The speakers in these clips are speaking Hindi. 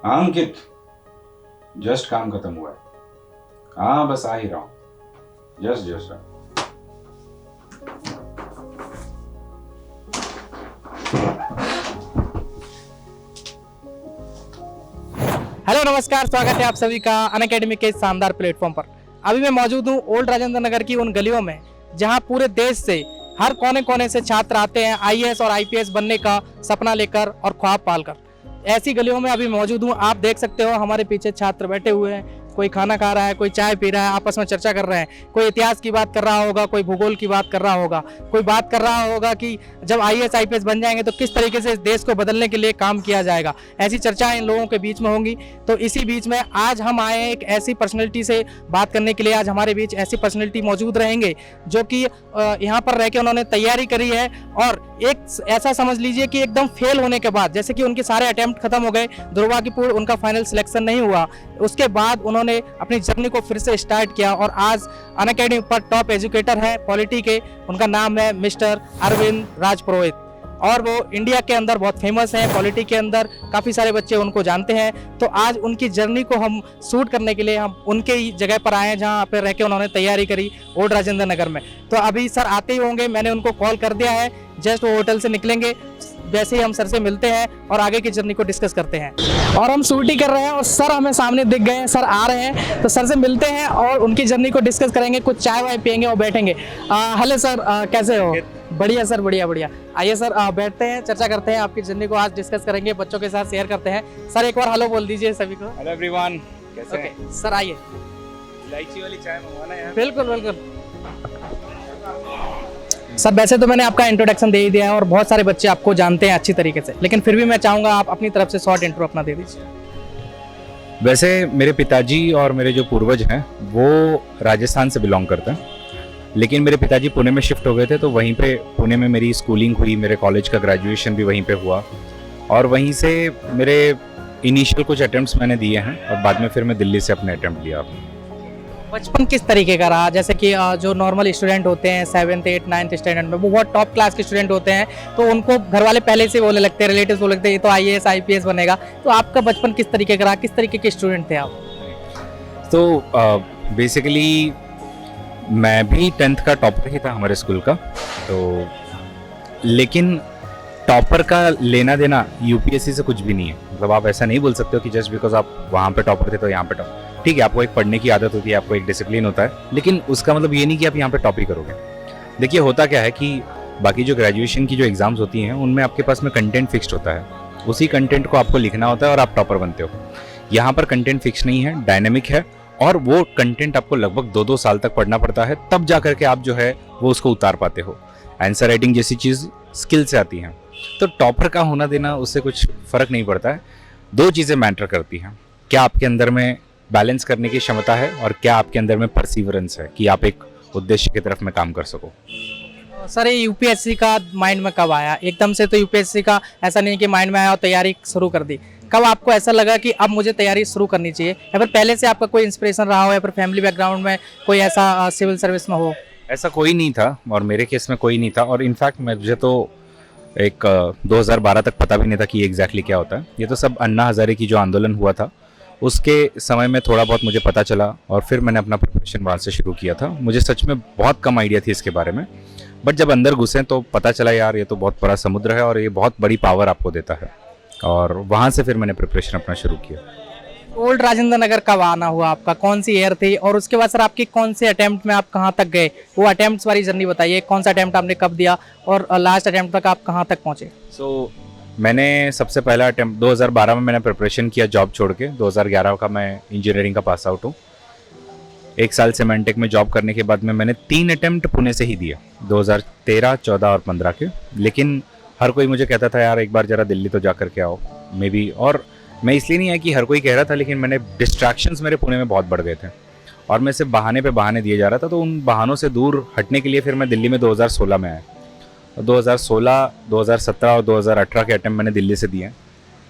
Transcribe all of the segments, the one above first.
हाँ अंकित, जस्ट काम खत्म हुआ है। हाँ बस आ ही रहा हूँ, जस्ट। हेलो नमस्कार, स्वागत है आप सभी का अनअकैडमी के इस शानदार प्लेटफॉर्म पर। अभी मैं मौजूद हूँ ओल्ड राजेंद्र नगर की उन गलियों में जहाँ पूरे देश से हर कोने कोने से छात्र आते हैं आईएएस और आईपीएस बनने का सपना लेकर और ख्वाब पालकर। ऐसी गलियों में अभी मौजूद हूँ। आप देख सकते हो हमारे पीछे छात्र बैठे हुए हैं, कोई खाना खा रहा है, कोई चाय पी रहा है, आपस में चर्चा कर रहे हैं। कोई इतिहास की बात कर रहा होगा, कोई भूगोल की बात कर रहा होगा, कोई बात कर रहा होगा कि जब आईएएस आईपीएस बन जाएंगे तो किस तरीके से इस देश को बदलने के लिए काम किया जाएगा। ऐसी चर्चाएं इन लोगों के बीच में होंगी। तो इसी बीच में आज हम आए हैं एक ऐसी पर्सनैलिटी से बात करने के लिए। आज हमारे बीच ऐसी पर्सनैलिटी मौजूद रहेंगे जो कि यहाँ पर रह के उन्होंने तैयारी करी है और एक ऐसा समझ लीजिए कि एकदम फेल होने के बाद, जैसे कि उनके सारे अटेम्प्ट खत्म हो गए, दुर्भाग्यपूर्ण उनका फाइनल सिलेक्शन नहीं हुआ, उसके बाद उन्होंने अपनी जर्नी को फिर से स्टार्ट किया और आज अनअकैडमी पर टॉप एजुकेटर है पॉलिटी के। उनका नाम है मिस्टर अरविंद राजपुरोहित और वो इंडिया के अंदर बहुत फेमस हैं। पॉलिटी के अंदर काफ़ी सारे बच्चे उनको जानते हैं। तो आज उनकी जर्नी को हम शूट करने के लिए हम उनके ही जगह पर आए हैं जहाँ पर रह के उन्होंने तैयारी करी ओल्ड राजेंद्र नगर में। तो अभी सर आते ही होंगे, मैंने उनको कॉल कर दिया है, जस्ट वो होटल से निकलेंगे, वैसे ही हम सर से मिलते हैं और आगे की जर्नी को डिस्कस करते हैं। और हम शूट ही कर रहे हैं और सर हमें सामने दिख गए हैं, सर आ रहे हैं, तो सर से मिलते हैं और उनकी जर्नी को डिस्कस करेंगे, कुछ चाय वाय पियेंगे और बैठेंगे। हेलो सर, कैसे हो? बढ़िया सर, बढ़िया। आइए सर, बैठते हैं, चर्चा करते हैं, आपकी जर्नी को आज डिस्कस करेंगे, बच्चों के साथ शेयर करते हैं। सर एक बार हेलो बोल दीजिए सभी को। हेलो एवरीवन, कैसे हैं? सर आइए। इलायची वाली चाय मंगवाना यार। बिल्कुल। सर वैसे तो मैंने आपका इंट्रोडक्शन दे ही दिया है और बहुत सारे बच्चे आपको जानते हैं अच्छी तरीके से, लेकिन फिर भी मैं चाहूँगा आप अपनी तरफ से शॉर्ट इंट्रो अपना दे दीजिए। वैसे मेरे पिताजी और मेरे जो पूर्वज हैं वो राजस्थान से बिलोंग करते हैं, लेकिन मेरे पिताजी पुणे में शिफ्ट हो गए थे, तो वहीं पे पुणे में मेरी स्कूलिंग हुई, मेरे कॉलेज का ग्रेजुएशन भी वहीं पे हुआ और वहीं से मेरे इनिशियल कुछ अटेम्प्ट्स मैंने दिए हैं और बाद में फिर मैं दिल्ली से अपने अटेम्प्ट दिया। बचपन किस तरीके का रहा? जैसे कि जो नॉर्मल स्टूडेंट होते हैं 7th 8th 9th स्टैंडर्ड में, वो बहुत टॉप क्लास के स्टूडेंट होते हैं, तो उनको घर वाले पहले से बोलने लगते हैं, रिलेटिव्स बोलने लगते हैं ये तो आईएएस आईपीएस बनेगा। तो आपका बचपन किस तरीके का रहा, किस तरीके के स्टूडेंट थे आप? तो बेसिकली मैं भी 10th का टॉपर ही था हमारे स्कूल का, तो लेकिन टॉपर का लेना देना यूपीएससी से कुछ भी नहीं है। मतलब आप ऐसा नहीं बोल सकते हो कि जस्ट बिकॉज आप वहाँ पे टॉपर थे तो यहाँ पे टॉप। ठीक है, आपको एक पढ़ने की आदत होती है, आपको एक डिसिप्लिन होता है, लेकिन उसका मतलब ये नहीं कि आप यहाँ पे टॉप ही करोगे। देखिए होता क्या है कि बाकी जो ग्रेजुएशन की जो एग्जाम्स होती हैं उनमें आपके पास में कंटेंट फिक्स्ड होता है, उसी कंटेंट को आपको लिखना होता है और आप टॉपर बनते हो। यहाँ पर कंटेंट फिक्स नहीं है, डायनेमिक है और वो कंटेंट आपको लगभग 2-2 साल तक पढ़ना पड़ता है, तब जा करके आप जो है वो उसको उतार पाते हो। आंसर राइटिंग जैसी चीज़ स्किल से आती हैं, तो टॉपर का होना देना उससे कुछ फ़र्क नहीं पड़ता है। 2 चीज़ें मैटर करती हैं, क्या आपके अंदर में बैलेंस करने की क्षमता है और क्या आपके अंदर में परसिवरेंस है कि आप एक उद्देश्य की तरफ में काम कर सको। सर ये यूपीएससी का माइंड में कब आया? एकदम से तो यूपीएससी का ऐसा नहीं कि माइंड में आया और तैयारी शुरू कर दी। कब आपको ऐसा लगा कि अब मुझे तैयारी शुरू करनी चाहिए, या फिर पहले से आपका कोई इंस्पिरेशन रहा हो या फिर फैमिली बैकग्राउंड में कोई ऐसा सिविल सर्विस में हो? ऐसा कोई नहीं था और मेरे केस में कोई नहीं था, और इनफैक्ट मुझे तो एक 2012 तक पता भी नहीं था कि एग्जैक्टली क्या होता है। ये तो सब अन्ना हजारे की जो आंदोलन हुआ था उसके समय में थोड़ा बहुत मुझे पता चला और फिर मैंने अपना प्रिपरेशन वहाँ से शुरू किया था। मुझे सच में बहुत कम आइडिया थी इसके बारे में, बट जब अंदर घुसे तो पता चला यार ये तो बहुत बड़ा समुद्र है और ये बहुत बड़ी पावर आपको देता है, और वहाँ से फिर मैंने प्रिपरेशन अपना शुरू किया। ओल्ड राजेंद्र नगर कब आना हुआ आपका, कौन सी ईयर थी, और उसके बाद सर आपकी कौन से अटेम्प्ट में आप कहाँ तक गए? वो अटेम्प्ट्स वाली जर्नी बताइए, कौन सा अटेम्प्ट आपने कब दिया और लास्ट अटेम्प्ट तक आप कहाँ तक पहुँचे? मैंने सबसे पहला अटेम्प्ट 2012 में मैंने प्रिपरेशन किया जॉब छोड़ के। 2011 का मैं इंजीनियरिंग का पास आउट हूँ। 1 साल सेमेंटेक में जॉब करने के बाद में मैंने 3 अटेम्प्ट पुणे से ही दिए, 2013, 14 और 15 के। लेकिन हर कोई मुझे कहता था यार एक बार ज़रा दिल्ली तो जा कर के आओ मे बी, और मैं इसलिए नहीं है कि हर कोई कह रहा था, लेकिन मैंने डिस्ट्रैक्शंस मेरे पुणे में बहुत बढ़ गए थे और मैं सिर्फ बहाने पे बहाने दिए जा रहा था। तो उन बहानों से दूर हटने के लिए फिर मैं दिल्ली में 2016 में आया। 2016, 2017 और 2018 के अटेम्प्ट मैंने दिल्ली से दिए।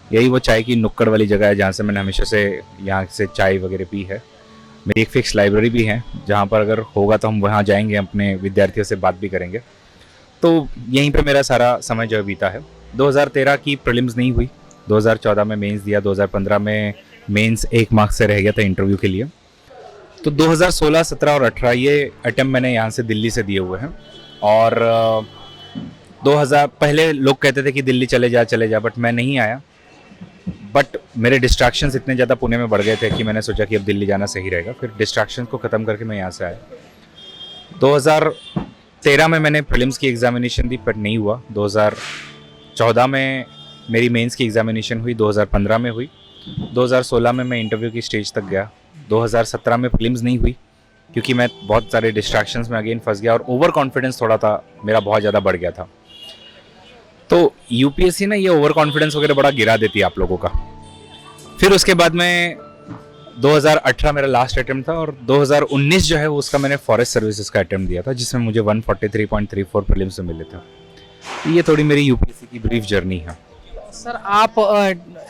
यही वो चाय की नुक्कड़ वाली जगह है जहाँ से मैंने हमेशा से यहाँ से चाय वगैरह पी है। मेरी एक फिक्स लाइब्रेरी भी है जहाँ पर अगर होगा तो हम वहाँ जाएंगे, अपने विद्यार्थियों से बात भी करेंगे। तो यहीं पे मेरा सारा समय जो बीता है। 2013 की प्रीलिम्स नहीं हुई 2014 में मेंस दिया, 2015 में मेंस 1 मार्क्स से रह गया था इंटरव्यू के लिए। तो 2016, 17 और 18 ये अटेम्प्ट मैंने यहाँ से दिल्ली से दिए हुए हैं। और 2000 पहले लोग कहते थे कि दिल्ली चले जा, बट मैं नहीं आया। बट मेरे डिस्ट्रैक्शंस इतने ज़्यादा पुणे में बढ़ गए थे कि मैंने सोचा कि अब दिल्ली जाना सही रहेगा। फिर डिस्ट्रैक्शंस को ख़त्म करके मैं यहाँ से आया। 2013 में मैंने प्रीलिम्स की एग्ज़ामिनेशन दी, बट नहीं हुआ। 2014 में मेरी मेंस की एग्ज़ामिनेशन हुई, 2015 में हुई। 2016 में मैं इंटरव्यू की स्टेज तक गया। 2017 में प्रीलिम्स नहीं हुई क्योंकि मैं बहुत सारे डिस्ट्रैक्शंस में अगेन फंस गया और ओवर कॉन्फिडेंस थोड़ा था मेरा, बहुत ज़्यादा बढ़ गया था। तो यूपीएससी ना ये ओवर कॉन्फिडेंस वगैरह बड़ा गिरा देती है आप लोगों का। फिर उसके बाद में 2018 मेरा लास्ट अटेम्प्ट था और 2019 जो है वो उसका मैंने फॉरेस्ट सर्विसेज का अटेम्प्ट दिया था, जिसमें मुझे 143.34 प्रीलिम्स में मिले थे। ये थोड़ी मेरी यूपीएससी की ब्रीफ जर्नी है। सर आप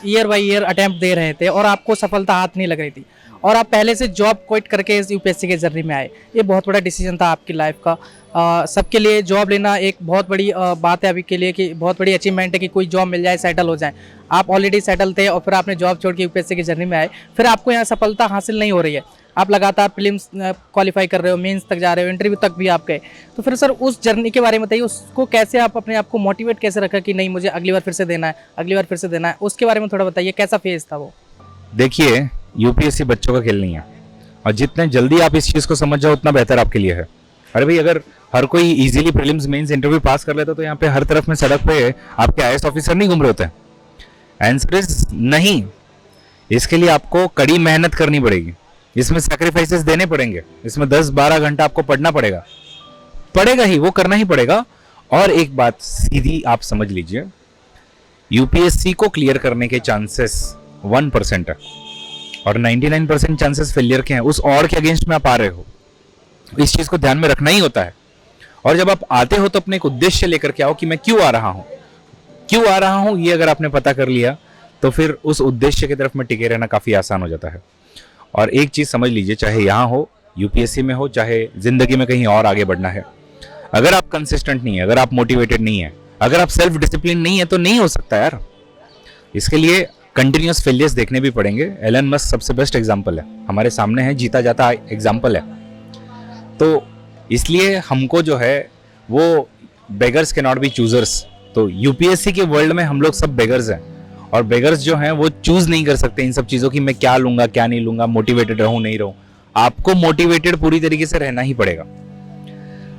ईयर बाय ईयर अटेम्प्ट दे रहे थे और आपको सफलता हाथ नहीं लग रही थी, और आप पहले से जॉब क्विट करके इस यूपीएससी के जर्नी में आए। ये बहुत बड़ा डिसीजन था आपकी लाइफ का। सबके लिए जॉब लेना एक बहुत बड़ी बात है अभी के लिए, कि बहुत बड़ी अचीवमेंट है कि कोई जॉब मिल जाए, सेटल हो जाए। आप ऑलरेडी सेटल थे और फिर आपने जॉब छोड़ के यूपीएससी की जर्नी में आए, फिर आपको यहाँ सफलता हासिल नहीं हो रही है। आप लगातार प्रीलिम्स क्वालिफाई कर रहे हो, मेंस तक जा रहे हो, इंटरव्यू तक भी आप गए। तो फिर सर उस जर्नी के बारे में बताइए, उसको कैसे आप अपने आप को मोटिवेट कैसे रखा कि नहीं मुझे अगली बार फिर से देना है, अगली बार फिर से देना है, उसके बारे में थोड़ा बताइए, कैसा फेज था वो? देखिए, यूपीएससी बच्चों का खेल नहीं है, और जितने जल्दी आप इस चीज़ को समझ जाओ उतना बेहतर आपके लिए है। अरे भाई, अगर हर कोई इजीली प्रीलिम्स मेंस इंटरव्यू पास कर लेता तो यहाँ पे हर तरफ में सड़क पे आपके आईएएस ऑफिसर नहीं घूम रहे होते। आंसर इज नहीं। इसके लिए आपको कड़ी मेहनत करनी पड़ेगी, इसमें सैक्रिफाइसेस देने पड़ेंगे, इसमें 10-12 घंटा आपको पढ़ना पड़ेगा ही, वो करना ही पड़ेगा। और एक बात सीधी आप समझ लीजिए, यूपीएससी को क्लियर करने के चांसेस 1% है और 99% चांसेस फेलियर के हैं। उस और के अगेंस्ट में आप आ रहे हो, इस चीज को ध्यान में रखना ही होता है। और जब आप आते हो तो अपने एक उद्देश्य लेकर के आओ कि मैं क्यों आ रहा हूं, ये अगर आपने पता कर लिया तो फिर उस उद्देश्य की तरफ में टिके रहना काफी आसान हो जाता है। और एक चीज समझ लीजिए, चाहे यहाँ हो, यूपीएससी में हो, चाहे जिंदगी में कहीं और आगे बढ़ना है, अगर आप कंसिस्टेंट नहीं है, अगर आप मोटिवेटेड नहीं है, अगर आप सेल्फ डिसिप्लिन नहीं है, तो नहीं हो सकता यार। इसके लिए कंटिन्यूस फेलियर्स देखने भी पड़ेंगे। एलन मस्क सबसे बेस्ट एग्जाम्पल है, हमारे सामने है, जीता जाता एग्जाम्पल है। तो इसलिए हमको जो है वो beggars can not be choosers. तो यूपीएससी के वर्ल्ड में हम लोग सब बेगर्स हैं, और बेगर्स जो हैं वो चूज नहीं कर सकते इन सब चीज़ों की, मैं क्या लूंगा क्या नहीं लूंगा, मोटिवेटेड रहूं नहीं रहूं। आपको मोटिवेटेड पूरी तरीके से रहना ही पड़ेगा।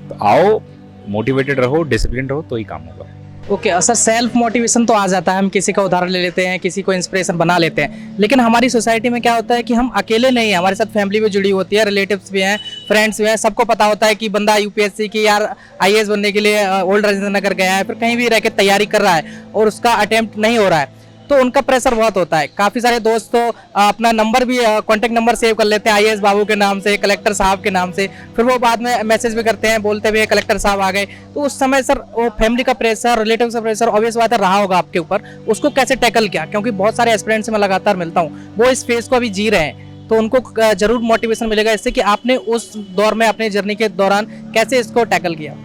तो आओ, मोटिवेटेड रहो, डिसिप्लिन रहो, तो ही काम होगा। ओके सर, सेल्फ मोटिवेशन तो आ जाता है, हम किसी का उदाहरण ले लेते हैं, किसी को इंस्पिरेशन बना लेते हैं, लेकिन हमारी सोसाइटी में क्या होता है कि हम अकेले नहीं हैं, हमारे साथ फैमिली भी जुड़ी होती है, रिलेटिव्स भी हैं, फ्रेंड्स भी हैं। सबको पता होता है कि बंदा यूपीएससी की यार आईएएस बनने के लिए ओल्ड राजेंद्र नगर गया है, फिर कहीं भी रह के तैयारी कर रहा है और उसका अटेम्प्ट नहीं हो रहा है, तो उनका प्रेशर बहुत होता है। काफ़ी सारे दोस्त तो अपना नंबर भी, कॉन्टैक्ट नंबर सेव कर लेते हैं आईएएस बाबू के नाम से, कलेक्टर साहब के नाम से, फिर वो बाद में मैसेज भी करते हैं, बोलते भी कलेक्टर साहब आ गए। तो उस समय सर वो फैमिली का प्रेशर, रिलेटिव का प्रेशर ऑब्वियस बात है रहा होगा आपके ऊपर, उसको कैसे टैकल किया? क्योंकि बहुत सारे एस्पिरेंट्स से मैं लगातार मिलता हूँ, वो इस फेज को अभी जी रहे हैं, तो उनको जरूर मोटिवेशन मिलेगा इससे कि आपने उस दौर में अपने जर्नी के दौरान कैसे इसको टैकल किया।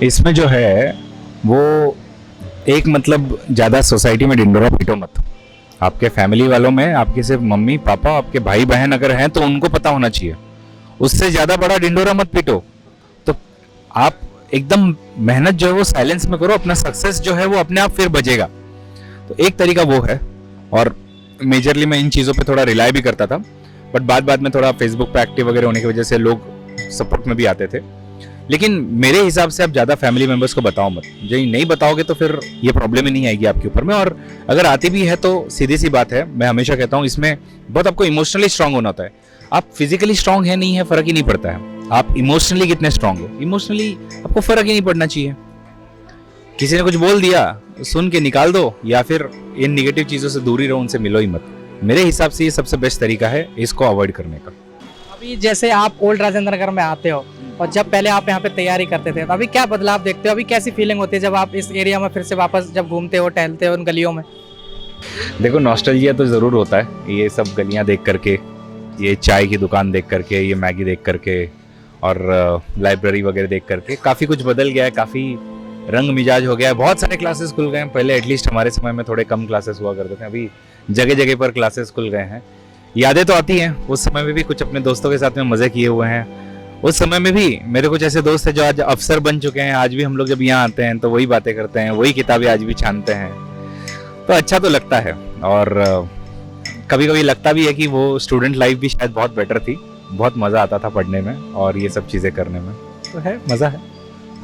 इसमें जो है वो एक, मतलब ज़्यादा सोसाइटी में डिंडोरा पीटो मत। आपके फैमिली वालों में आपके सिर्फ मम्मी पापा, आपके भाई बहन अगर हैं तो उनको पता होना चाहिए, उससे ज़्यादा बड़ा डिंडोरा मत पीटो। तो आप एकदम मेहनत जो है वो साइलेंस में करो, अपना सक्सेस जो है वो अपने आप फिर बजेगा। तो एक तरीका वो है, और मेजरली मैं इन चीज़ों पे थोड़ा रिलाई भी करता था, बट बाद में थोड़ा फेसबुक पे एक्टिव वगैरह होने की वजह से लोग सपोर्ट में भी आते थे। लेकिन मेरे हिसाब से आप ज़्यादा फैमिली मेंबर्स को बताओ मत। जो नहीं बताओगे तो फिर ये प्रॉब्लम ही नहीं आएगी आपके ऊपर में, और अगर आती भी है तो सीधी सी बात है, मैं हमेशा कहता हूँ इसमें बहुत आपको इमोशनली स्ट्रांग होना होता है। आप फिजिकली स्ट्रांग है नहीं है फर्क ही नहीं पड़ता है, आप इमोशनली कितने स्ट्रांग हो, इमोशनली आपको फर्क ही नहीं पड़ना चाहिए। किसी ने कुछ बोल दिया सुन के निकाल दो, या फिर इन निगेटिव चीज़ों से दूरी रहो, उनसे मिलो ही मत। मेरे हिसाब से ये सबसे बेस्ट तरीका है इसको अवॉइड करने का। अभी जैसे आप ओल्ड राजेंद्र नगर में आते हो और जब पहले आप यहाँ पे तैयारी करते थे, तो अभी क्या बदलाव देखते हो? अभी कैसी फीलिंग होती है जब आप इस एरिया में फिर से वापस जब घूमते हो, टहलते हो उन गलियों में? देखो, नॉस्टैल्जिया तो ज़रूर होता है, ये सब गलियाँ देख करके, ये चाय की दुकान देख करके, ये मैगी देख करके, और लाइब्रेरी वगैरह देख करके। काफ़ी कुछ बदल गया है, काफ़ी रंग मिजाज हो गया है, बहुत सारे क्लासेस खुल गए हैं। पहले एटलीस्ट हमारे समय में थोड़े कम क्लासेस हुआ करते थे, अभी जगह जगह पर क्लासेस खुल गए हैं। यादें तो आती हैं, उस समय में भी कुछ अपने दोस्तों के साथ में मज़े किए हुए हैं। उस समय में भी मेरे कुछ ऐसे दोस्त हैं जो आज अफसर बन चुके हैं। आज भी हम लोग जब यहाँ आते हैं तो वही बातें करते हैं, वही किताबें आज भी छानते हैं। तो अच्छा तो लगता है, और कभी कभी लगता भी है कि वो स्टूडेंट लाइफ भी शायद बहुत बेटर थी, बहुत मज़ा आता था पढ़ने में और ये सब चीज़ें करने में। तो है, मज़ा है।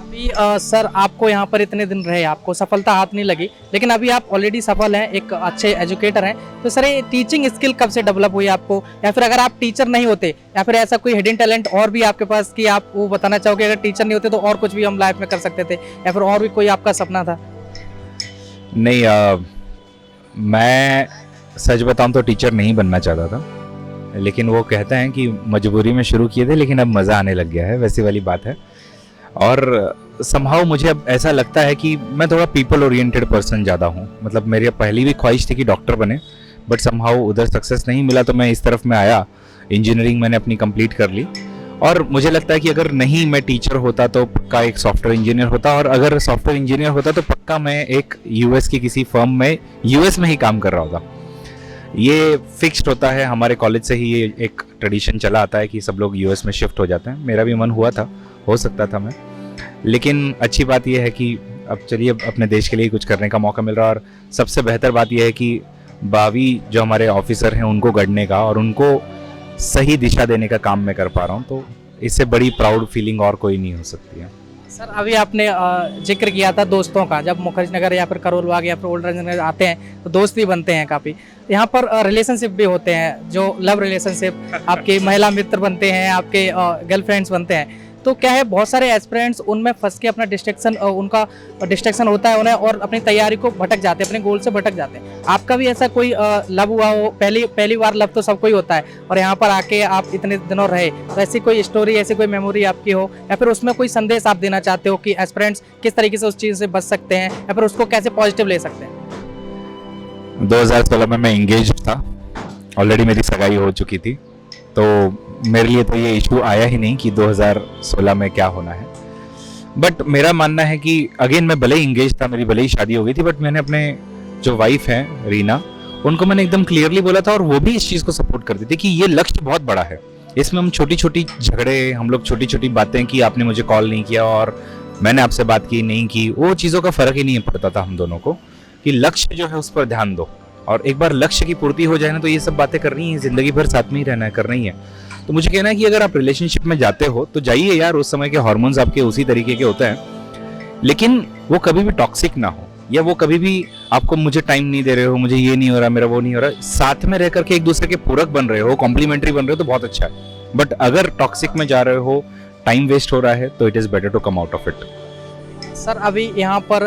अभी सर आपको यहाँ पर इतने दिन रहे, आपको सफलता हाथ नहीं लगी, लेकिन अभी आप ऑलरेडी सफल हैं, एक अच्छे एजुकेटर हैं। तो सर ये टीचिंग स्किल कब से डेवलप हुई आपको, या फिर अगर आप टीचर नहीं होते, या फिर ऐसा कोई हिडन टैलेंट और भी आपके पास कि आप वो बताना चाहोगे अगर टीचर नहीं होते तो और कुछ भी हम लाइफ में कर सकते थे, या फिर और भी कोई आपका सपना था? नहीं, मैं सच बताऊं तो टीचर नहीं बनना चाहता था, लेकिन वो कहते हैं कि मजबूरी में शुरू किए थे, लेकिन अब मज़ा आने लग गया है, वैसी वाली बात है। और समहाउ मुझे अब ऐसा लगता है कि मैं थोड़ा पीपल ओरिएंटेड पर्सन ज़्यादा हूँ। मतलब मेरी पहली भी ख्वाहिश थी कि डॉक्टर बने, बट समहाउ उधर सक्सेस नहीं मिला, तो मैं इस तरफ में आया। इंजीनियरिंग मैंने अपनी कंप्लीट कर ली, और मुझे लगता है कि अगर नहीं मैं टीचर होता तो पक्का एक सॉफ्टवेयर इंजीनियर होता, और अगर सॉफ्टवेयर इंजीनियर होता तो पक्का मैं एक यूएस की किसी फर्म में यूएस में ही काम कर रहा होता। ये फिक्स्ड होता है, हमारे कॉलेज से ही ये एक ट्रेडिशन चला आता है कि सब लोग यूएस में शिफ्ट हो जाते हैं। मेरा भी मन हुआ था, हो सकता था मैं, लेकिन अच्छी बात यह है कि अब चलिए अपने देश के लिए कुछ करने का मौका मिल रहा है। और सबसे बेहतर बात यह है कि भावी जो हमारे ऑफिसर हैं उनको गढ़ने का और उनको सही दिशा देने का काम मैं कर पा रहा हूँ, तो इससे बड़ी प्राउड फीलिंग और कोई नहीं हो सकती है। सर अभी आपने जिक्र किया था दोस्तों का, जब मुखर्जी नगर या फिर करोल बाग या फिर ओल्ड राजेंद्र नगर आते हैं तो दोस्त भी बनते हैं काफ़ी। यहाँ पर रिलेशनशिप भी होते हैं, जो लव रिलेशनशिप, आपके महिला मित्र बनते हैं, आपके गर्लफ्रेंड्स बनते हैं। तो क्या है, बहुत सारे एस्पिरेंट्स उनमें फंस के अपना उनका डिस्ट्रैक्शन होता है उन्हें, और अपनी तैयारी को भटक जाते हैं, अपने गोल से भटक जाते हैं। आपका भी ऐसा कोई लव हुआ हो? पहली बार लव तो सबको ही होता है, और यहाँ पर आके आप इतने दिनों रहे, तो ऐसी कोई स्टोरी, ऐसी कोई मेमोरी आपकी हो, या फिर उसमें कोई संदेश आप देना चाहते हो कि एस्पिरेंट्स किस तरीके से उस चीज़ से बच सकते हैं, या फिर उसको कैसे पॉजिटिव ले सकते हैं? 2016 में मैं इंगेज था, ऑलरेडी मेरी सगाई हो चुकी थी, तो मेरे लिए तो ये इशू आया ही नहीं कि 2016 में क्या होना है। बट मेरा मानना है कि अगेन मैं भले ही इंगेज था, मेरी भले ही शादी हो गई थी, बट मैंने अपने जो वाइफ हैं रीना, उनको मैंने एकदम क्लियरली बोला था, और वो भी इस चीज़ को सपोर्ट करती थी कि ये लक्ष्य बहुत बड़ा है। इसमें हम छोटी छोटी झगड़े, हम लोग छोटी छोटी बातें कि आपने मुझे कॉल नहीं किया और मैंने आपसे बात की नहीं की, वो चीज़ों का फ़र्क ही नहीं पड़ता था हम दोनों को, कि लक्ष्य जो है उस पर ध्यान दो, और एक बार लक्ष्य की पूर्ति हो जाए ना तो ये सब बातें करनी है, ज़िंदगी भर साथ में ही रहना है, करना ही है। तो मुझे कहना है कि अगर आप रिलेशनशिप में जाते हो तो जाइए यार, उस समय के हार्मोन्स आपके उसी तरीके के होते हैं, लेकिन वो कभी भी टॉक्सिक ना हो, या वो कभी भी आपको मुझे टाइम नहीं दे रहे हो, मुझे ये नहीं हो रहा, मेरा वो नहीं हो रहा। साथ में रह करके एक दूसरे के पूरक बन रहे हो, कॉम्प्लीमेंट्री बन रहे हो तो बहुत अच्छा है। बट अगर टॉक्सिक में जा रहे हो, टाइम वेस्ट हो रहा है, तो it is better to come out of it. Sir अभी यहाँ पर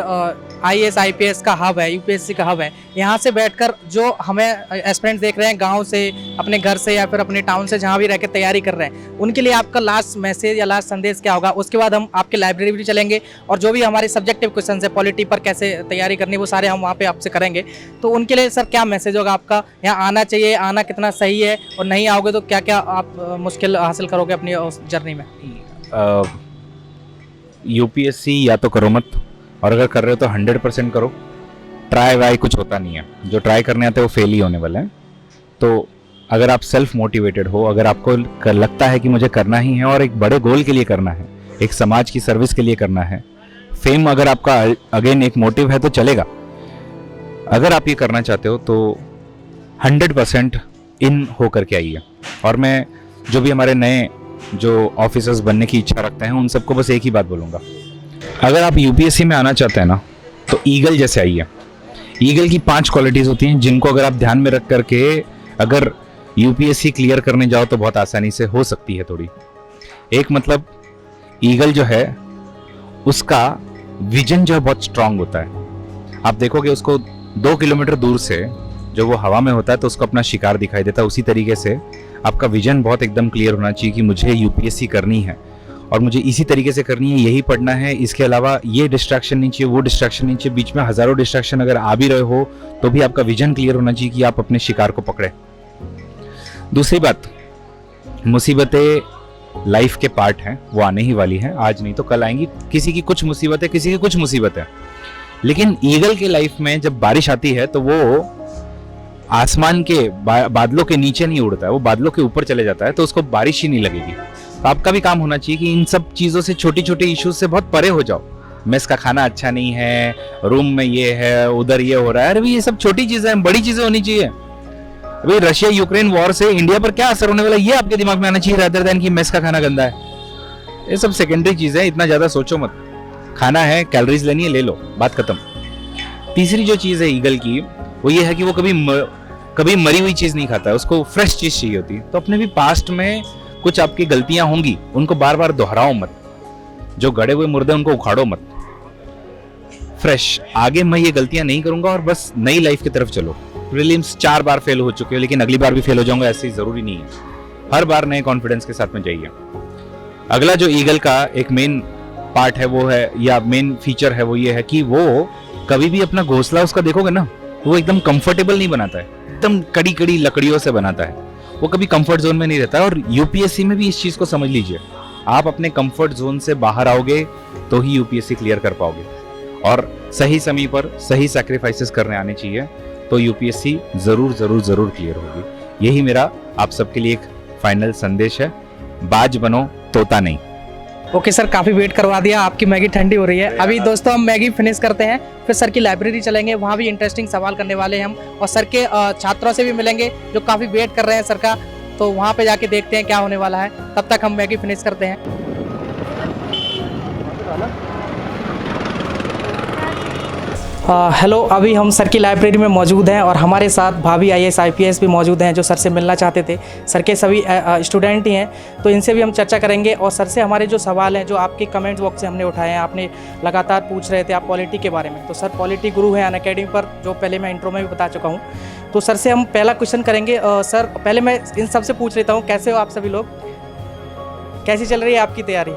IAS IPS का हब है, UPSC का हब है, यहाँ से बैठकर जो हमें एस्पिरेंट्स देख रहे हैं गांव से, अपने घर से या फिर अपने टाउन से, जहाँ भी रह के तैयारी कर रहे हैं, उनके लिए आपका लास्ट मैसेज या लास्ट संदेश क्या होगा? उसके बाद हम आपके लाइब्रेरी भी चलेंगे, और जो भी हमारे सब्जेक्टिव क्वेश्चन है, पॉलिटी पर कैसे तैयारी करनी, वो सारे हम वहाँ पे आपसे करेंगे। तो उनके लिए सर क्या मैसेज होगा आपका? यहाँ आना चाहिए, आना कितना सही है, और नहीं आओगे तो क्या क्या आप मुश्किल हासिल करोगे अपनी उस जर्नी में? UPSC या तो करो मत, और अगर कर रहे हो तो 100% करो। ट्राई वाई कुछ होता नहीं है, जो ट्राई करने आते हैं वो फेल ही होने वाले हैं। तो अगर आप सेल्फ मोटिवेटेड हो, अगर आपको लगता है कि मुझे करना ही है और एक बड़े गोल के लिए करना है, एक समाज की सर्विस के लिए करना है, फेम अगर आपका अगेन एक मोटिव है तो चलेगा। अगर आप ये करना चाहते हो तो 100% इन हो करके आइए। और मैं जो भी हमारे नए जो ऑफिसर्स बनने की इच्छा रखते हैं उन सबको बस एक ही बात बोलूँगा, अगर आप UPSC में आना चाहते हैं ना तो ईगल जैसे आइए। ईगल की 5 क्वालिटीज़ होती हैं जिनको अगर आप ध्यान में रख करके अगर UPSC क्लियर करने जाओ तो बहुत आसानी से हो सकती है थोड़ी। एक मतलब ईगल जो है उसका विजन जो है बहुत स्ट्रांग होता है। आप देखोगे उसको 2 किलोमीटर दूर से जब वो हवा में होता है तो उसको अपना शिकार दिखाई देता है। उसी तरीके से आपका विजन बहुत एकदम क्लियर होना चाहिए कि मुझे UPSC करनी है और मुझे इसी तरीके से करनी है, यही पढ़ना है, इसके अलावा ये डिस्ट्रैक्शन नहीं चाहिए, वो डिस्ट्रैक्शन नहीं चाहिए। बीच में हज़ारों डिस्ट्रैक्शन अगर आ भी रहे हो तो भी आपका विजन क्लियर होना चाहिए कि आप अपने शिकार को पकड़े। दूसरी बात, मुसीबतें लाइफ के पार्ट हैं, वो आने ही वाली हैं, आज नहीं तो कल आएंगी। किसी की कुछ मुसीबत है, किसी की कुछ मुसीबत है, लेकिन ईगल के लाइफ में जब बारिश आती है तो वो आसमान के बादलों के नीचे नहीं उड़ता है, वो बादलों के ऊपर चले जाता है, तो उसको बारिश ही नहीं लगेगी। तो आपका भी काम होना चाहिए कि इन सब चीज़ों से, छोटी छोटी इश्यूज से बहुत परे हो जाओ। मेस का खाना अच्छा नहीं है, रूम में ये है, उधर ये हो रहा है, अरे ये सब छोटी चीज़ें हैं, बड़ी चीज़ें होनी चाहिए। अभी रशिया यूक्रेन वॉर से इंडिया पर क्या असर होने वाला है, ये आपके दिमाग में आना चाहिए, रादर देन कि मेस का खाना गंदा है। ये सब सेकेंडरी चीज़ें हैं, इतना ज़्यादा सोचो मत। खाना है, कैलोरीज लेनी है, ले लो, बात खत्म। तीसरी जो चीज़ है ईगल की, वो ये है कि वो कभी मरी हुई चीज़ नहीं खाता है, उसको फ्रेश चीज़ चाहिए होती है। तो अपने भी पास्ट में कुछ आपकी गलतियां होंगी, उनको बार बार दोहराओ मत। जो गड़े हुए मुर्दे उनको उखाड़ो मत। फ्रेश, आगे मैं ये गलतियां नहीं करूंगा और बस नई लाइफ की तरफ चलो। प्रीलिम्स 4 बार फेल हो चुके हो, लेकिन अगली बार भी फेल हो जाऊंगा ऐसे जरूरी नहीं है। हर बार नए कॉन्फिडेंस के साथ में जाइए। अगला जो ईगल का एक मेन पार्ट है वो है, या मेन फीचर है, वो ये है कि वो कभी भी अपना घोंसला उसका देखोगे ना, वो एकदम कंफर्टेबल नहीं बनाता है, एकदम कड़ी कड़ी लकड़ियों से बनाता है। वो कभी कंफर्ट जोन में नहीं रहता है। और यूपीएससी में भी इस चीज को समझ लीजिए, आप अपने कंफर्ट जोन से बाहर आओगे तो ही यूपीएससी क्लियर कर पाओगे। और सही समय पर सही सैक्रिफाइसेस करने आने चाहिए, तो यूपीएससी जरूर जरूर जरूर क्लियर होगी। यही मेरा आप सबके लिए एक फाइनल संदेश है, बाज बनो, तोता नहीं। ओके सर, काफ़ी वेट करवा दिया, आपकी मैगी ठंडी हो रही है। अभी दोस्तों हम मैगी फिनिश करते हैं, फिर सर की लाइब्रेरी चलेंगे, वहाँ भी इंटरेस्टिंग सवाल करने वाले हैं हम, और सर के छात्रों से भी मिलेंगे जो काफ़ी वेट कर रहे हैं सर का। तो वहाँ पे जाके देखते हैं क्या होने वाला है। तब तक हम मैगी फिनिश करते हैं। हेलो, अभी हम सर की लाइब्रेरी में मौजूद हैं और हमारे साथ भाभी IAS IPS भी मौजूद हैं जो सर से मिलना चाहते थे। सर के सभी स्टूडेंट ही हैं, तो इनसे भी हम चर्चा करेंगे। और सर से हमारे जो सवाल हैं, जो आपके कमेंट बॉक्स से हमने उठाए हैं, आपने लगातार पूछ रहे थे आप पॉलिटी के बारे में, तो सर पॉलिटी गुरु हैं अनअकैडमी पर, जो पहले मैं इंट्रो में भी बता चुका हूँ। तो सर से हम पहला क्वेश्चन करेंगे। सर पहले मैं इन सब से पूछ लेता हूँ, कैसे हो आप सभी लोग, कैसी चल रही है आपकी तैयारी?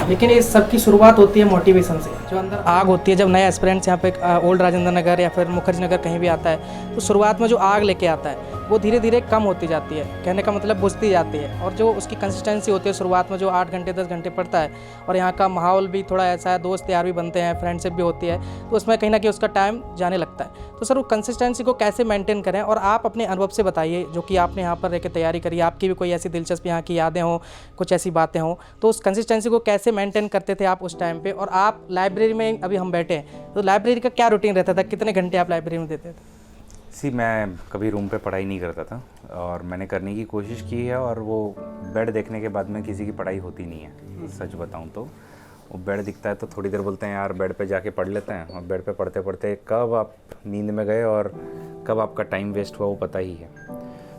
लेकिन इस सब की शुरुआत होती है मोटिवेशन से, जो अंदर आग होती है। जब नया एस्पिरेंट्स यहाँ पे ओल्ड राजेंद्र नगर या फिर मुखर्जी नगर कहीं भी आता है, तो शुरुआत में जो आग लेके आता है वो धीरे धीरे कम होती जाती है, कहने का मतलब बुझती जाती है। और जो उसकी कंसिस्टेंसी होती है शुरुआत में, जो 8 घंटे 10 घंटे पड़ता है, और यहाँ का माहौल भी थोड़ा ऐसा है, दोस्त यार भी बनते हैं, फ्रेंडशिप भी होती है, तो उसमें कहीं ना कहीं उसका टाइम जाने लगता है। तो सर वो कंसिस्टेंसी को कैसे मेंटेन करें, और आप अपने अनुभव से बताइए, जो कि आपने यहाँ पर रह के तैयारी करी, आपकी भी कोई ऐसी दिलचस्प यहाँ की यादें हों, कुछ ऐसी बातें हों, तो उस कंसिस्टेंसी को कैसे मेंटेन करते थे आप उस टाइम पे। और आप लाइब्रेरी में अभी हम बैठे हैं, तो लाइब्रेरी का क्या रूटीन रहता था, कितने घंटे आप लाइब्रेरी में देते थे? मैं कभी रूम पे पढ़ाई नहीं करता था, और मैंने करने की कोशिश की है, और वो बेड देखने के बाद में किसी की पढ़ाई होती नहीं है। सच बताऊं तो वो बेड दिखता है तो थोड़ी देर बोलते हैं यार बेड पे जाके पढ़ लेते हैं, और बेड पे पढ़ते पढ़ते कब आप नींद में गए और कब आपका टाइम वेस्ट हुआ वो पता ही है।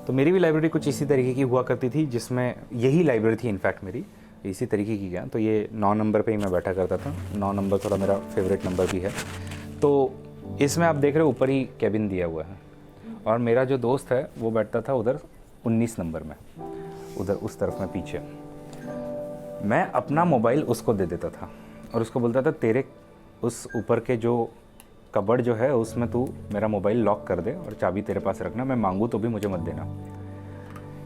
तो मेरी भी लाइब्रेरी कुछ इसी तरीके की हुआ करती थी, जिसमें यही लाइब्रेरी थी इनफैक्ट मेरी, इसी तरीके की गया। तो ये 9 नंबर पे ही मैं बैठा करता था। 9 नंबर थोड़ा मेरा फेवरेट नंबर भी है। तो इसमें आप देख रहे हो ऊपर ही कैबिन दिया हुआ है, और मेरा जो दोस्त है वो बैठता था उधर 19 नंबर में, उधर उस तरफ में पीछे। मैं अपना मोबाइल उसको दे देता था और उसको बोलता था तेरे उस ऊपर के जो कबर्ड जो है उसमें तू मेरा मोबाइल लॉक कर दे और चाबी तेरे पास रखना, मैं मांगू तो भी मुझे मत देना।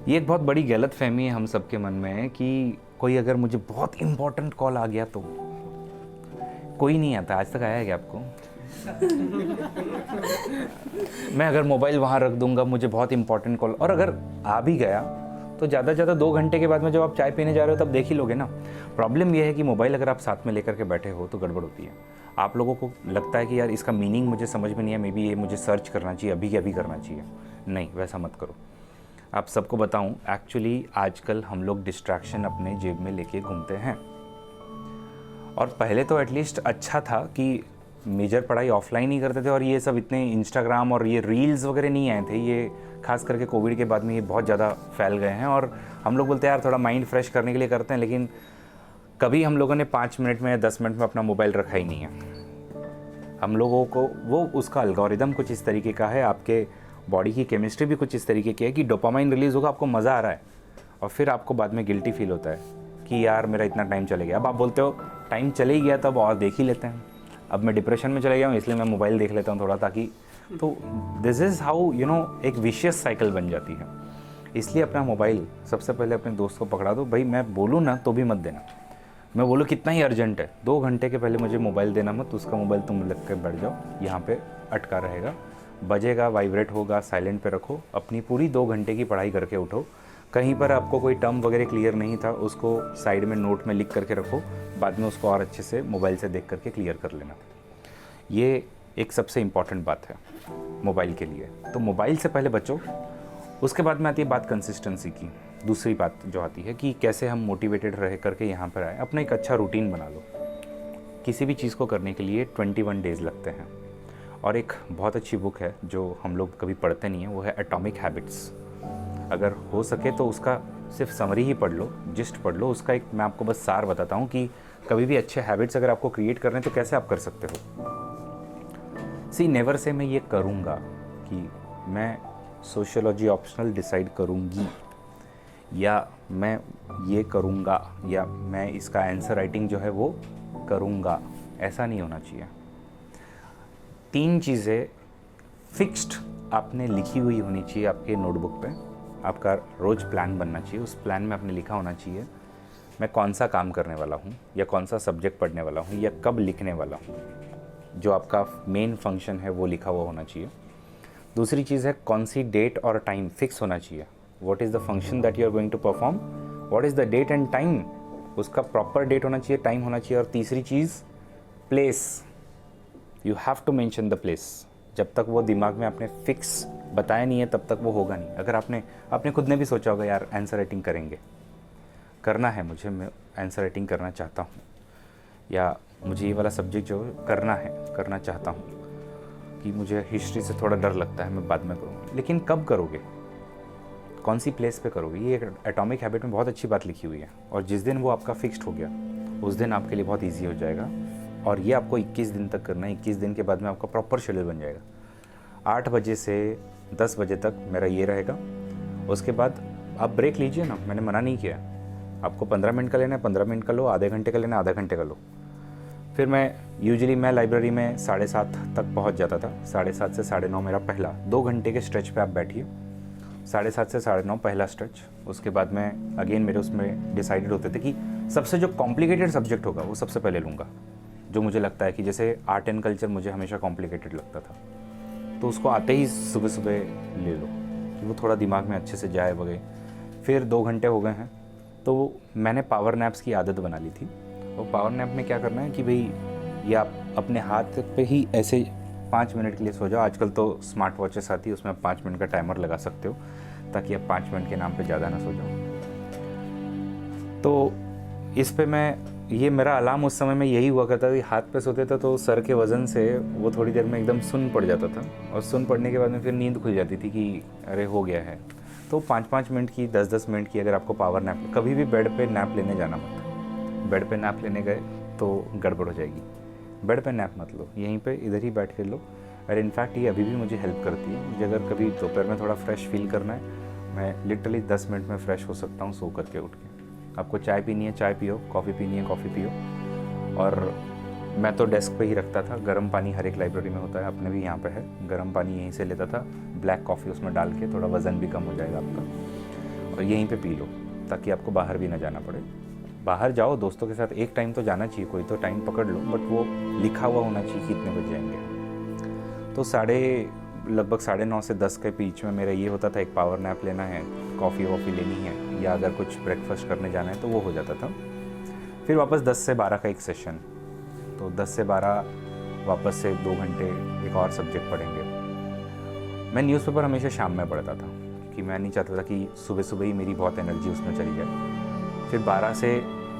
ये एक बहुत बड़ी गलत फहमी है हम सबके मन में कि कोई अगर मुझे बहुत इंपॉर्टेंट कॉल आ गया तो, कोई नहीं आता। आज तक आया है क्या आपको? मैं अगर मोबाइल वहाँ रख दूंगा, मुझे बहुत इंपॉर्टेंट कॉल, और अगर आ भी गया तो ज़्यादा से ज़्यादा 2 घंटे के बाद में जब आप चाय पीने जा रहे हो तब देख ही लोगे ना। प्रॉब्लम यह है कि मोबाइल अगर आप साथ में लेकर के बैठे हो तो गड़बड़ होती है। आप लोगों को लगता है कि यार इसका मीनिंग मुझे समझ में नहीं है, मे बी ये मुझे सर्च करना चाहिए, अभी के अभी करना चाहिए। नहीं, वैसा मत करो। आप सबको बताऊं, एक्चुअली आजकल हम लोग डिस्ट्रैक्शन अपने जेब में लेके घूमते हैं। और पहले तो एटलीस्ट अच्छा था कि मेजर पढ़ाई ऑफलाइन ही करते थे, और ये सब इतने इंस्टाग्राम और ये रील्स वगैरह नहीं आए थे। ये खास करके कोविड के बाद में ये बहुत ज़्यादा फैल गए हैं, और हम लोग बोलते हैं यार थोड़ा माइंड फ्रेश करने के लिए करते हैं, लेकिन कभी हम लोगों ने 5 मिनट में या 10 मिनट में अपना मोबाइल रखा ही नहीं है। हम लोगों को वो उसका एल्गोरिदम कुछ इस तरीके का है, आपके बॉडी की केमिस्ट्री भी कुछ इस तरीके की है कि डोपामाइन रिलीज़ होगा, आपको मज़ा आ रहा है, और फिर आपको बाद में गिल्टी फील होता है कि यार मेरा इतना टाइम चले गया। अब आप बोलते हो टाइम चले ही गया तो अब और देख ही लेते हैं, अब मैं डिप्रेशन में चले गया हूँ इसलिए मैं मोबाइल देख लेता हूँ थोड़ा, ताकि, तो दिस इज़ हाउ एक विशियस साइकिल बन जाती है। इसलिए अपना मोबाइल सबसे पहले अपने दोस्त को पकड़ा दो, भाई मैं बोलूँ ना तो भी मत देना, मैं बोलूँ कितना ही अर्जेंट है, 2 घंटे के पहले मुझे मोबाइल देना मत, उसका मोबाइल तुम लग के बैठ जाओ, यहाँ पे अटका रहेगा, बजेगा, वाइब्रेट होगा, साइलेंट पे रखो, अपनी पूरी 2 घंटे की पढ़ाई करके उठो। कहीं पर आपको कोई टर्म वगैरह क्लियर नहीं था, उसको साइड में नोट में लिख करके रखो, बाद में उसको और अच्छे से मोबाइल से देख करके क्लियर कर लेना। ये एक सबसे इम्पॉर्टेंट बात है मोबाइल के लिए। तो मोबाइल से पहले बचो। उसके बाद में आती है बात कंसिस्टेंसी की। दूसरी बात जो आती है कि कैसे हम मोटिवेटेड रह करके यहाँ पर आए, अपना एक अच्छा रूटीन बना लो। किसी भी चीज़ को करने के लिए 21 डेज़ लगते हैं, और एक बहुत अच्छी बुक है जो हम लोग कभी पढ़ते नहीं हैं, वो है एटॉमिक हैबिट्स। अगर हो सके तो उसका सिर्फ समरी ही पढ़ लो, जिस्ट पढ़ लो, उसका एक मैं आपको बस सार बताता हूँ कि कभी भी अच्छे हैबिट्स अगर आपको क्रिएट करने हैं तो कैसे आप कर सकते हो। सी नेवर से मैं ये करूँगा कि मैं सोशियोलॉजी ऑप्शनल डिसाइड करूँगी, या मैं ये करूँगा, या मैं इसका आंसर राइटिंग जो है वो करूँगा, ऐसा नहीं होना चाहिए। 3 चीज़ें फिक्स्ड आपने लिखी हुई होनी चाहिए आपके नोटबुक पे। आपका रोज़ प्लान बनना चाहिए, उस प्लान में आपने लिखा होना चाहिए मैं कौन सा काम करने वाला हूँ, या कौन सा सब्जेक्ट पढ़ने वाला हूँ, या कब लिखने वाला हूँ। जो आपका मेन फंक्शन है वो लिखा हुआ होना चाहिए। दूसरी चीज़ है कौन सी डेट और टाइम फिक्स होना चाहिए। What is the function that you are going to perform, what is the date and time, उसका प्रॉपर डेट होना चाहिए, टाइम होना चाहिए। और तीसरी चीज़ place, you have to mention the place. जब तक वो दिमाग में आपने फिक्स बताया नहीं है तब तक वो होगा नहीं। अगर आपने खुद ने भी सोचा होगा यार आंसर राइटिंग करेंगे, करना है मुझे, मैं आंसर राइटिंग करना चाहता हूँ, या मुझे ये वाला सब्जेक्ट जो करना चाहता हूँ, कि मुझे हिस्ट्री से थोड़ा डर लगता है, मैं बाद में करूँगा। लेकिन कब करोगे, कौन सी प्लेस पे करोगे, ये एटॉमिक हैबिट में बहुत अच्छी बात लिखी हुई है। और जिस दिन वो आपका फिक्स्ड हो गया उस दिन आपके लिए बहुत ईजी हो जाएगा। और ये आपको 21 दिन तक करना है। 21 दिन के बाद में आपका प्रॉपर शेड्यूल बन जाएगा। 8 बजे से 10 बजे तक मेरा ये रहेगा। उसके बाद आप ब्रेक लीजिए ना, मैंने मना नहीं किया। आपको 15 मिनट का लेना है 15 मिनट का लो, आधे घंटे का लेना है आधा घंटे का लो। फिर मैं लाइब्रेरी में 7:30 तक पहुंच जाता था। 7:30 से 9:30 मेरा पहला 2 घंटे के स्ट्रेच पे आप बैठिए। 7:30 से 9:30 पहला स्ट्रेच। उसके बाद में अगेन मेरे उसमें डिसाइडेड होते थे कि सबसे जो कॉम्प्लिकेटेड सब्जेक्ट होगा वो सबसे पहले लूँगा। जो मुझे लगता है कि जैसे आर्ट एंड कल्चर मुझे हमेशा कॉम्प्लिकेटेड लगता था, तो उसको आते ही सुबह सुबह ले लो कि वो थोड़ा दिमाग में अच्छे से जाए वगैरह। फिर 2 घंटे हो गए हैं तो मैंने पावर नैप्स की आदत बना ली थी। और पावर नैप में क्या करना है कि भाई ये आप अपने हाथ पे ही ऐसे 5 मिनट के लिए सो जाओ। आजकल तो स्मार्ट वॉचेस आती है, उसमें आप 5 मिनट का टाइमर लगा सकते हो ताकि आप 5 मिनट के नाम पे ज़्यादा ना सो जाओ। तो इस पे ये मेरा अलार्म उस समय में यही हुआ करता था कि हाथ पे सोते थे तो सर के वज़न से वो थोड़ी देर में एकदम सुन पड़ जाता था, और सुन पड़ने के बाद में फिर नींद खुल जाती थी कि अरे हो गया है। तो 5-5 मिनट की 10-10 मिनट की अगर आपको पावर नैप, कभी भी बेड पे नैप लेने जाना मत। बेड पे नैप लेने गए तो गड़बड़ हो जाएगी। बेड पे नैप मत लो, यहीं पे इधर ही बैठ के लो। और इनफैक्ट ये अभी भी मुझे हेल्प करती है। मुझे अगर कभी दोपहर में थोड़ा फ्रेश फील करना है, मैं लिटरली 10 मिनट में फ्रेश हो सकता हूँ सो करके उठ के। आपको चाय पीनी है चाय पियो, कॉफ़ी पीनी है कॉफ़ी पियो। और मैं तो डेस्क पे ही रखता था, गर्म पानी हर एक लाइब्रेरी में होता है, अपने भी यहाँ पे है। गर्म पानी यहीं से लेता था, ब्लैक कॉफ़ी उसमें डाल के, थोड़ा वज़न भी कम हो जाएगा आपका, और यहीं पे पी लो ताकि आपको बाहर भी ना जाना पड़े। बाहर जाओ दोस्तों के साथ, एक टाइम तो जाना चाहिए, कोई तो टाइम पकड़ लो, बट वो लिखा हुआ होना चाहिए कि इतने बजे जाएंगे। तो लगभग 9:30 से 10 के बीच में मेरा ये होता था, एक पावर नैप लेना है, कॉफ़ी वॉफ़ी लेनी है, या अगर कुछ ब्रेकफास्ट करने जाना है तो वो हो जाता था। फिर वापस 10 से 12 का एक सेशन, तो 10 से 12 वापस से 2 घंटे एक और सब्जेक्ट पढ़ेंगे। मैं न्यूज़पेपर हमेशा शाम में पढ़ता था क्योंकि मैं नहीं चाहता था कि सुबह सुबह ही मेरी बहुत एनर्जी उसमें चली जाए। फिर 12 से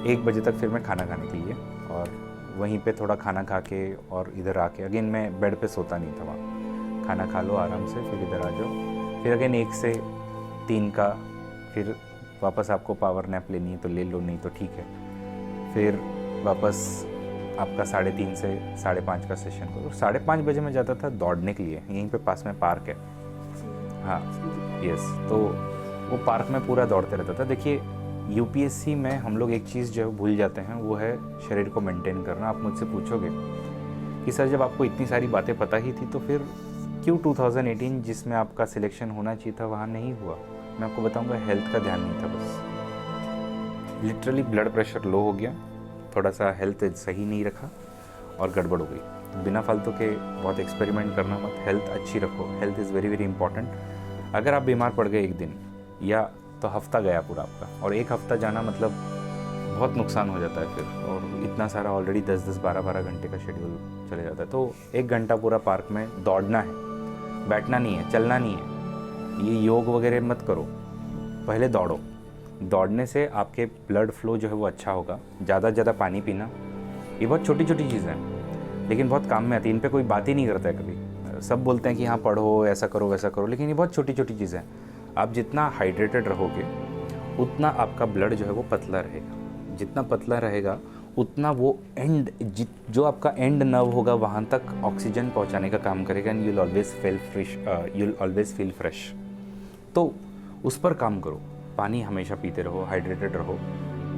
1 बजे तक फिर मैं खाना खाने के लिए, और वहीं पे थोड़ा खाना खा के और इधर आके अगेन मैं बेड पे सोता नहीं था वहाँ, खाना खा लो आराम से, फिर इधर आ जाओ। फिर अगेन 1 से 3 का फिर वापस आपको पावर नैप लेनी है तो ले लो, नहीं तो ठीक है। फिर वापस आपका 3:30 से 5:30 का सेशन करो। 5:30 बजे मैं जाता था दौड़ने के लिए, यहीं पे पास में पार्क है। हाँ यस, तो वो पार्क में पूरा दौड़ते रहता था। देखिए यूपीएससी में हम लोग एक चीज़ जो भूल जाते हैं वो है शरीर को मेंटेन करना। आप मुझसे पूछोगे कि सर जब आपको इतनी सारी बातें पता ही थी तो फिर क्यों 2018 जिसमें आपका सिलेक्शन होना चाहिए था वहाँ नहीं हुआ? मैं आपको बताऊंगा हेल्थ का ध्यान नहीं था बस। लिटरली ब्लड प्रेशर लो हो गया, थोड़ा सा हेल्थ सही नहीं रखा और गड़बड़ हो गई। बिना फालतू के बहुत एक्सपेरिमेंट करना मत, हेल्थ अच्छी रखो, health is very very important. अगर आप बीमार पड़ गए एक दिन या तो हफ्ता गया पूरा आपका, और एक हफ्ता जाना मतलब बहुत नुकसान हो जाता है फिर, और इतना सारा ऑलरेडी 10-10, 12-12 घंटे का शेड्यूल चले जाता है। तो 1 घंटा पूरा पार्क में दौड़ना है, बैठना नहीं है, चलना नहीं है, ये योग वगैरह मत करो, पहले दौड़ो। दौड़ने से आपके ब्लड फ्लो जो है वो अच्छा होगा। ज़्यादा से ज़्यादा पानी पीना, ये बहुत छोटी छोटी चीज़ें हैं लेकिन बहुत काम में आती है। इन पे कोई बात ही नहीं करता है कभी। सब बोलते हैं कि हाँ पढ़ो, ऐसा करो वैसा करो, लेकिन ये बहुत छोटी छोटी चीज़ें हैं। आप जितना हाइड्रेटेड रहोगे उतना आपका ब्लड जो है वो पतला रहेगा। जितना पतला रहेगा उतना वो जो आपका एंड नर्व होगा वहाँ तक ऑक्सीजन पहुँचाने का काम करेगा, and you'll always feel fresh. तो उस पर काम करो। पानी हमेशा पीते रहो, हाइड्रेटेड रहो,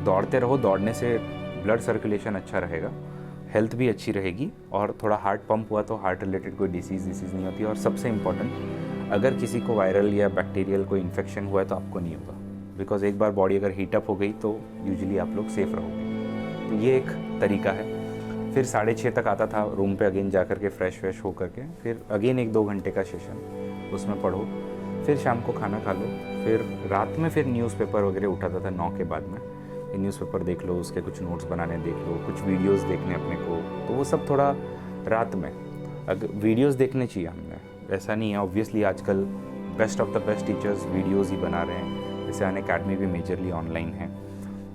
दौड़ते रहो। दौड़ने से ब्लड सर्कुलेशन अच्छा रहेगा, हेल्थ भी अच्छी रहेगी, और थोड़ा हार्ट पंप हुआ तो हार्ट रिलेटेड कोई डिसीज़ नहीं होती। और सबसे इम्पॉर्टेंट, अगर किसी को वायरल या बैक्टीरियल कोई इन्फेक्शन हुआ है तो आपको नहीं होगा, बिकॉज एक बार बॉडी अगर हीटअप हो गई तो यूजुअली आप लोग सेफ रहोगे। तो ये एक तरीका है। फिर 6:30 तक आता था रूम पे अगेन जा कर के फ्रेश हो करके, फिर अगेन 1-2 घंटे का सेशन, उसमें पढ़ो। फिर शाम को खाना खा लो, फिर रात में फिर न्यूज़पेपर वगैरह उठाता था 9 के बाद में। न्यूज़पेपर देख लो, उसके कुछ नोट्स बनाने देख लो, कुछ वीडियोस देखने अपने को, तो वो सब थोड़ा रात में। अगर वीडियोस देखने चाहिए हमने, ऐसा नहीं है। ऑब्वियसली आजकल best of the best teachers videos ही बना रहे हैं, जैसे अनअकैडमी भी मेजरली ऑनलाइन है।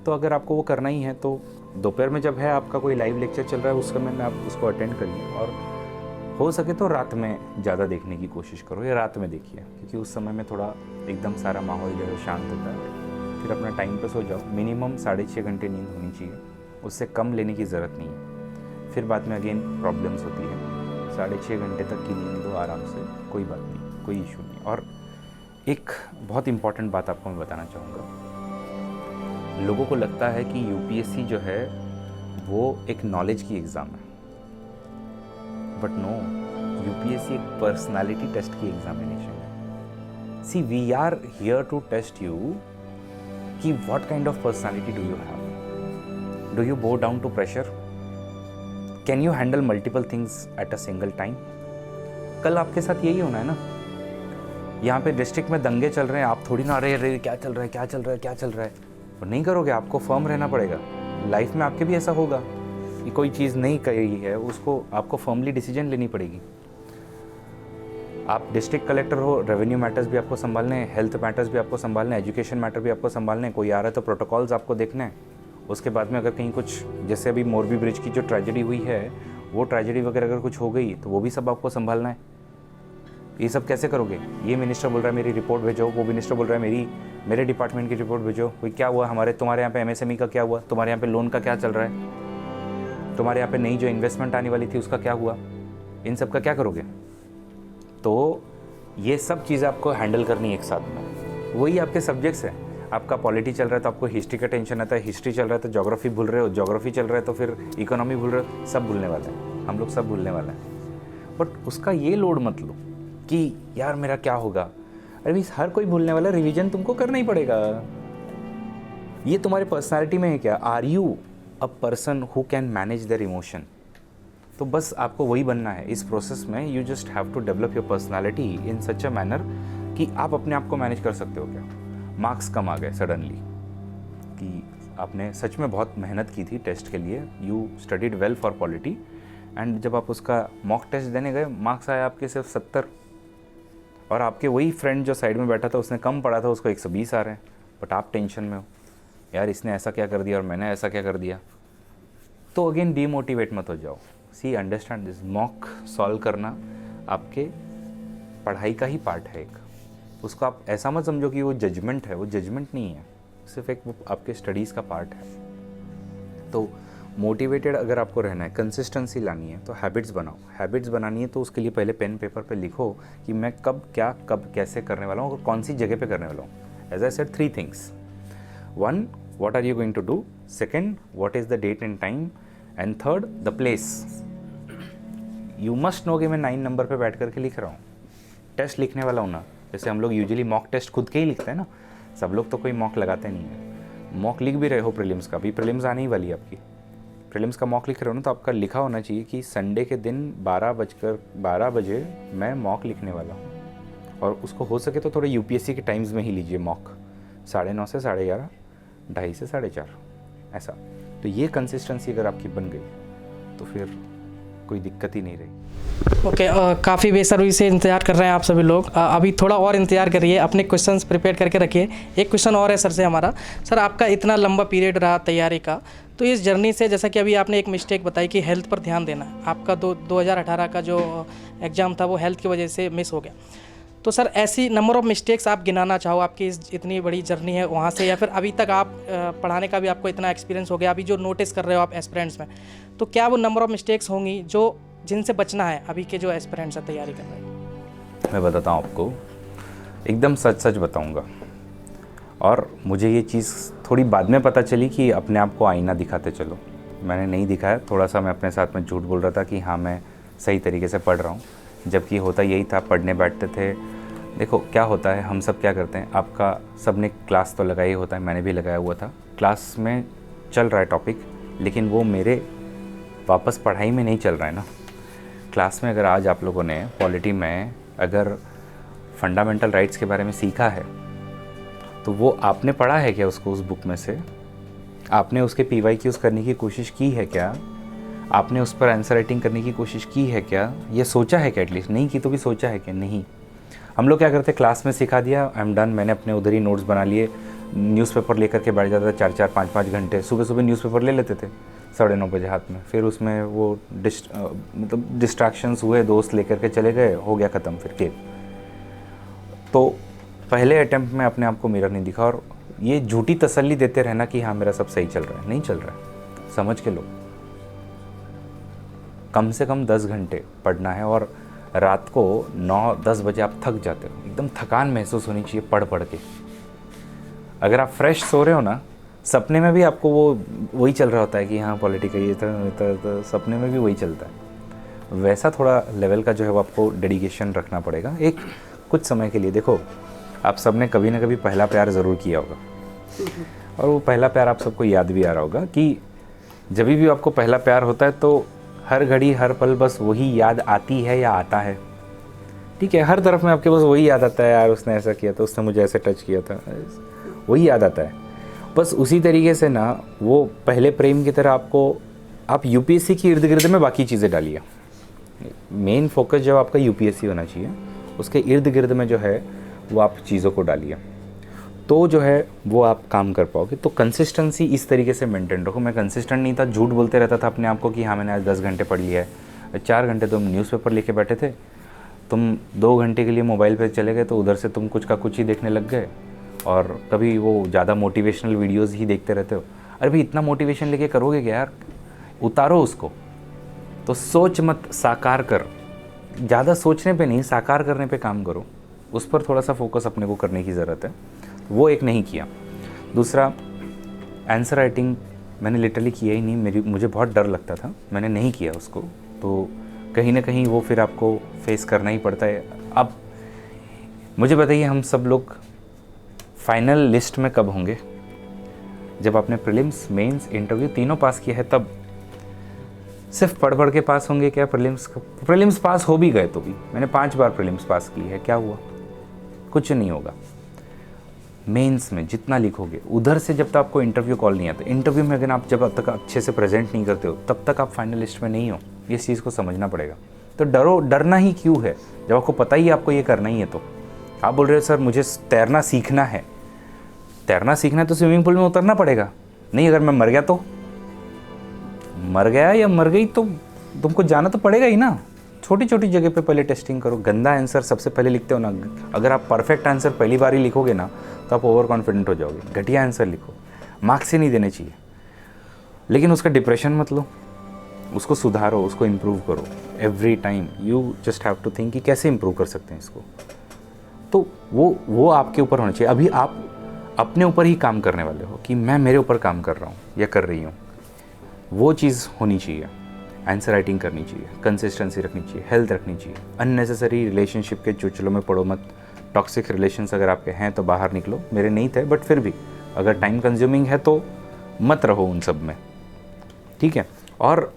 तो अगर आपको वो करना ही है तो दोपहर में जब है आपका कोई लाइव लेक्चर चल रहा है उस समय में आप उसको अटेंड करिए, और हो सके तो रात में ज़्यादा देखने की कोशिश करो, या रात में देखिए, क्योंकि उस समय में थोड़ा एकदम सारा माहौल जो है शांत होता है। फिर अपना टाइम पे सो जाओ। मिनिमम 6.5 घंटे नींद होनी चाहिए, उससे कम लेने की ज़रूरत नहीं है। फिर बाद में अगेन प्रॉब्लम्स होती है। 6.5 घंटे तक की नींद लो आराम से, कोई बात नहीं, कोई इशू नहीं। और एक बहुत इंपॉर्टेंट बात आपको मैं बताना चाहूँगा। लोगों को लगता है कि यूपीएससी जो है वो एक नॉलेज की एग्ज़ाम है, बट नो, यूपीएससी एक पर्सनालिटी टेस्ट की एग्जामिनेशन है। See, we are here to test you कि what kind of personality do you have. Do you bow down to pressure? Can you handle multiple things at a single time? कल आपके साथ यही होना है ना। यहाँ पे डिस्ट्रिक्ट में दंगे चल रहे हैं, आप थोड़ी ना अरे क्या चल रहा है, और नहीं करोगे। आपको फर्म रहना पड़ेगा। लाइफ में आपके भी ऐसा होगा कि कोई चीज़ नहीं करी है, उसको आपको फर्मली डिसीजन लेनी पड़ेगी। आप डिस्ट्रिक्ट कलेक्टर हो, रेवेन्यू मैटर्स भी आपको संभालने हैं, हेल्थ मैटर्स भी आपको संभालने हैं, एजुकेशन मैटर भी आपको संभालने हैं। कोई आ रहा है तो प्रोटोकॉल्स आपको देखने हैं। उसके बाद में अगर कहीं कुछ, जैसे अभी मोरबी ब्रिज की जो ट्रेजेडी हुई है, वो ट्रेजेडी वगैरह अगर कुछ हो गई तो वो भी सब आपको संभालना है। ये सब कैसे करोगे? ये मिनिस्टर बोल रहा है मेरी रिपोर्ट भेजो, वो मिनिस्टर बोल रहा है मेरे डिपार्टमेंट की रिपोर्ट भेजो। कोई क्या हुआ तुम्हारे यहाँ पे एमएसएमई का क्या हुआ, तुम्हारे यहाँ पे लोन का क्या चल रहा है, तुम्हारे यहाँ पे नई जो इन्वेस्टमेंट आने वाली थी उसका क्या हुआ, इन सब का क्या करोगे? तो ये सब चीज़ें आपको हैंडल करनी एक साथ में। वही आपके सब्जेक्ट्स हैं। आपका पॉलिटी चल रहा है तो आपको हिस्ट्री का टेंशन आता है, हिस्ट्री चल रहा है तो ज्योग्राफी भूल रहे हो, ज्योग्राफी चल रहा है तो फिर इकोनॉमी भूल रहे हो। सब भूलने वाला है, हम लोग सब भूलने वाला है। बट उसका ये लोड मत लो कि यार मेरा क्या होगा। अरे भाई, हर कोई भूलने वाला, रिवीजन तुमको करना ही पड़ेगा। ये तुम्हारे पर्सनालिटी में है क्या? Are you a person who can manage their emotion? तो बस आपको वही बनना है इस प्रोसेस में। You just have to develop your personality in such a manner कि आप अपने आप को मैनेज कर सकते हो। क्या मार्क्स कम आ गए सडनली कि आपने सच में बहुत मेहनत की थी टेस्ट के लिए, you studied well for polity, and जब आप उसका मॉक टेस्ट देने गए मार्क्स आए आपके सिर्फ 70, और आपके वही फ्रेंड जो साइड में बैठा था उसने कम पढ़ा था, उसको 120 आ रहे हैं। बट आप टेंशन में हो, यार इसने ऐसा क्या कर दिया और मैंने ऐसा क्या कर दिया। तो अगेन डीमोटिवेट मत हो जाओ। सी, अंडरस्टैंड दिस, मॉक सॉल्व करना आपके पढ़ाई का ही पार्ट है एक। उसको आप ऐसा मत समझो कि वो जजमेंट है, वो जजमेंट नहीं है, सिर्फ एक वो आपके स्टडीज़ का पार्ट है। तो मोटिवेटेड अगर आपको रहना है, कंसिस्टेंसी लानी है, तो हैबिट्स बनाओ। हैबिट्स बनानी है तो उसके लिए पहले पेन पेपर पे लिखो कि मैं कब क्या कब कैसे करने वाला हूँ और कौन सी जगह पे करने वाला हूँ। As I said 3 things. 1, what are you going to do? 2, what is the date and time? And 3, the place. You must know कि मैं 9 नंबर पे बैठ करके लिख रहा हूँ, टेस्ट लिखने वाला हूँ ना, जैसे हम लोग यूजुअली मॉक टेस्ट खुद के ही लिखते हैं ना, सब लोग तो कोई मॉक लगाते नहीं है। मॉक लिख भी रहे हो प्रीलिम्स का, भी प्रीलिम्स आने ही वाली है आपकी, प्रीलिम्स का मॉक लिख रहे हो ना, तो आपका लिखा होना चाहिए कि संडे के दिन 12 बजे मैं मॉक लिखने वाला हूँ। और उसको हो सके तो थोड़े यूपीएससी के टाइम्स में ही लीजिए मॉक, 9:30 से 11:30, 2:30 से 4:30 ऐसा। तो ये कंसिस्टेंसी अगर आपकी बन गई तो फिर कोई दिक्कत ही नहीं रही। ओके, काफ़ी बेसब्री से इंतज़ार कर रहे हैं आप सभी लोग। अभी थोड़ा और इंतज़ार करिए, अपने क्वेश्चंस प्रिपेयर करके रखिए। एक क्वेश्चन और है सर से हमारा। सर, आपका इतना लंबा पीरियड रहा तैयारी का, तो इस जर्नी से जैसा कि अभी आपने एक मिस्टेक बताई कि हेल्थ पर ध्यान देना है, आपका 2018 का जो एग्ज़ाम था वो हेल्थ की वजह से मिस हो गया। तो सर, ऐसी नंबर ऑफ़ मिस्टेक्स आप गिनाना चाहो आपकी इस इतनी बड़ी जर्नी है वहाँ से, या फिर अभी तक आप पढ़ाने का भी आपको इतना एक्सपीरियंस हो गया, अभी जो नोटिस कर रहे हो आप एस्पिरेंट्स में, तो क्या वो नंबर ऑफ़ मिस्टेक्स होंगी जो जिनसे बचना है अभी के जो एस्पिरेंट्स हैं तैयारी कर रहे हैं? मैं बताता हूँ आपको, एकदम सच सच बताऊँगा। और मुझे ये चीज़ थोड़ी बाद में पता चली कि अपने आप को आईना दिखाते चलो, मैंने नहीं दिखाया। थोड़ा सा मैं अपने साथ में झूठ बोल रहा था कि हाँ मैं सही तरीके से पढ़ रहा हूँ, जबकि होता यही था। पढ़ने बैठते थे, देखो क्या होता है, हम सब क्या करते हैं, आपका सबने क्लास तो लगाया ही होता है, मैंने भी लगाया हुआ था। क्लास में चल रहा है टॉपिक, लेकिन वो मेरे वापस पढ़ाई में नहीं चल रहा है ना। क्लास में अगर आज आप लोगों ने पॉलिटी में अगर फंडामेंटल राइट्स के बारे में सीखा है, तो वो आपने पढ़ा है क्या उसको, उस बुक में से आपने उसके PYQs करने की कोशिश की है क्या, आपने उस पर आंसर राइटिंग करने की कोशिश की है क्या, ये सोचा है क्या? एटलीस्ट नहीं की तो भी सोचा है क्या? नहीं। हम लोग क्या करते, क्लास में सिखा दिया, आई एम डन, मैंने अपने उधर ही नोट्स बना लिए, न्यूज़पेपर लेकर के बैठ जाता था 4-4, 5-5 घंटे। सुबह न्यूज़पेपर ले लेते थे 9:30 बजे हाथ में, फिर उसमें वो मतलब डिस्ट्रैक्शंस हुए, दोस्त लेकर के चले गए, हो गया ख़त्म फिर खेल। तो पहले अटैम्प्ट में अपने आप को मिरर नहीं दिखा, और ये झूठी तसल्ली देते रहना कि हाँ मेरा सब सही चल रहा है, नहीं चल रहा है। समझ के लो, कम से कम 10 घंटे पढ़ना है, और रात को 9-10 बजे आप थक जाते हो, एकदम थकान महसूस होनी चाहिए पढ़ के। अगर आप फ्रेश सो रहे हो ना, सपने में भी आपको वही चल रहा होता है कि हाँ पॉलिटिकल ये था, सपने में भी वही चलता है। वैसा थोड़ा लेवल का जो है वो आपको डेडिकेशन रखना पड़ेगा एक कुछ समय के लिए। देखो, आप सब ने कभी ना कभी पहला प्यार ज़रूर किया होगा, और वो पहला प्यार आप सबको याद भी आ रहा होगा कि जब भी आपको पहला प्यार होता है तो हर घड़ी हर पल बस वही याद आती है या आता है। ठीक है, हर तरफ में आपके पास वही याद आता है, यार उसने ऐसा किया था, उसने मुझे ऐसे टच किया था, वही याद आता है। बस उसी तरीके से ना, वो पहले प्रेम की तरह आप यूपीएससी की इर्द गिर्द में बाकी चीज़ें डालिए। मेन फोकस जब आपका यूपीएससी होना चाहिए, उसके इर्द गिर्द में जो है वो आप चीज़ों को डालिए, तो जो है वो आप काम कर पाओगे। तो कंसिस्टेंसी इस तरीके से मेंटेन रखो। मैं कंसिस्टेंट नहीं था, झूठ बोलते रहता था अपने आप को कि हाँ मैंने आज 10 घंटे पढ़ लिया है। 4 घंटे तुम न्यूज़पेपर लेके बैठे थे, तुम 2 घंटे के लिए मोबाइल पे चले गए, तो उधर से तुम कुछ का कुछ ही देखने लग गए, और कभी वो ज़्यादा मोटिवेशनल वीडियोज़ ही देखते रहते हो। अरे भाई, इतना मोटिवेशन लेके करोगे क्या यार, उतारो उसको। तो सोच मत, साकार कर। ज़्यादा सोचने पे नहीं, साकार करने पे काम करो। उस पर थोड़ा सा फोकस अपने को करने की ज़रूरत है, वो एक नहीं किया। दूसरा, आंसर राइटिंग मैंने लिटरली किया ही नहीं, मुझे बहुत डर लगता था, मैंने नहीं किया उसको। तो कहीं ना कहीं वो फिर आपको फेस करना ही पड़ता है। अब मुझे बताइए, हम सब लोग फाइनल लिस्ट में कब होंगे? जब आपने प्रीलिम्स, मेंस, इंटरव्यू तीनों पास किया है, तब। सिर्फ पढ़ के पास होंगे क्या प्रीलिम्स पास हो भी गए तो भी, मैंने 5 बार प्रीलिम्स पास की है, क्या हुआ? कुछ नहीं होगा। मेंस में जितना लिखोगे, उधर से जब तक आपको इंटरव्यू कॉल नहीं आता, इंटरव्यू में अगर आप जब तक अच्छे से प्रेजेंट नहीं करते हो, तब तक आप फाइनल लिस्ट में नहीं हो। इस चीज़ को समझना पड़ेगा। तो डरना ही क्यों है, जब आपको पता ही आपको ये करना ही है। तो आप बोल रहे हो सर मुझे तैरना सीखना है, तो स्विमिंग पूल में उतरना पड़ेगा। नहीं, अगर मैं मर गया या मर गई तो तुमको जाना तो पड़ेगा ही ना। छोटी छोटी जगह पे पहले टेस्टिंग करो। गंदा आंसर सबसे पहले लिखते हो ना, अगर आप परफेक्ट आंसर पहली बार ही लिखोगे ना, तो आप ओवर कॉन्फिडेंट हो जाओगे। घटिया आंसर लिखो, मार्क्स ही नहीं देने चाहिए, लेकिन उसका डिप्रेशन मत लो, उसको सुधारो, उसको इम्प्रूव करो। Every time you just have to think कि कैसे इम्प्रूव कर सकते हैं इसको। तो वो आपके ऊपर होना चाहिए। अभी आप अपने ऊपर ही काम करने वाले हो कि मैं मेरे ऊपर काम कर रहा हूँ या कर रही हूँ, वो चीज़ होनी चाहिए। आंसर राइटिंग करनी चाहिए, कंसिस्टेंसी रखनी चाहिए, हेल्थ रखनी चाहिए। अननेसेसरी रिलेशनशिप के चुचलों में पड़ो मत, टॉक्सिक रिलेशंस अगर आपके हैं तो बाहर निकलो, मेरे नहीं थे, बट फिर भी अगर टाइम कंज्यूमिंग है तो मत रहो उन सब में, ठीक है। और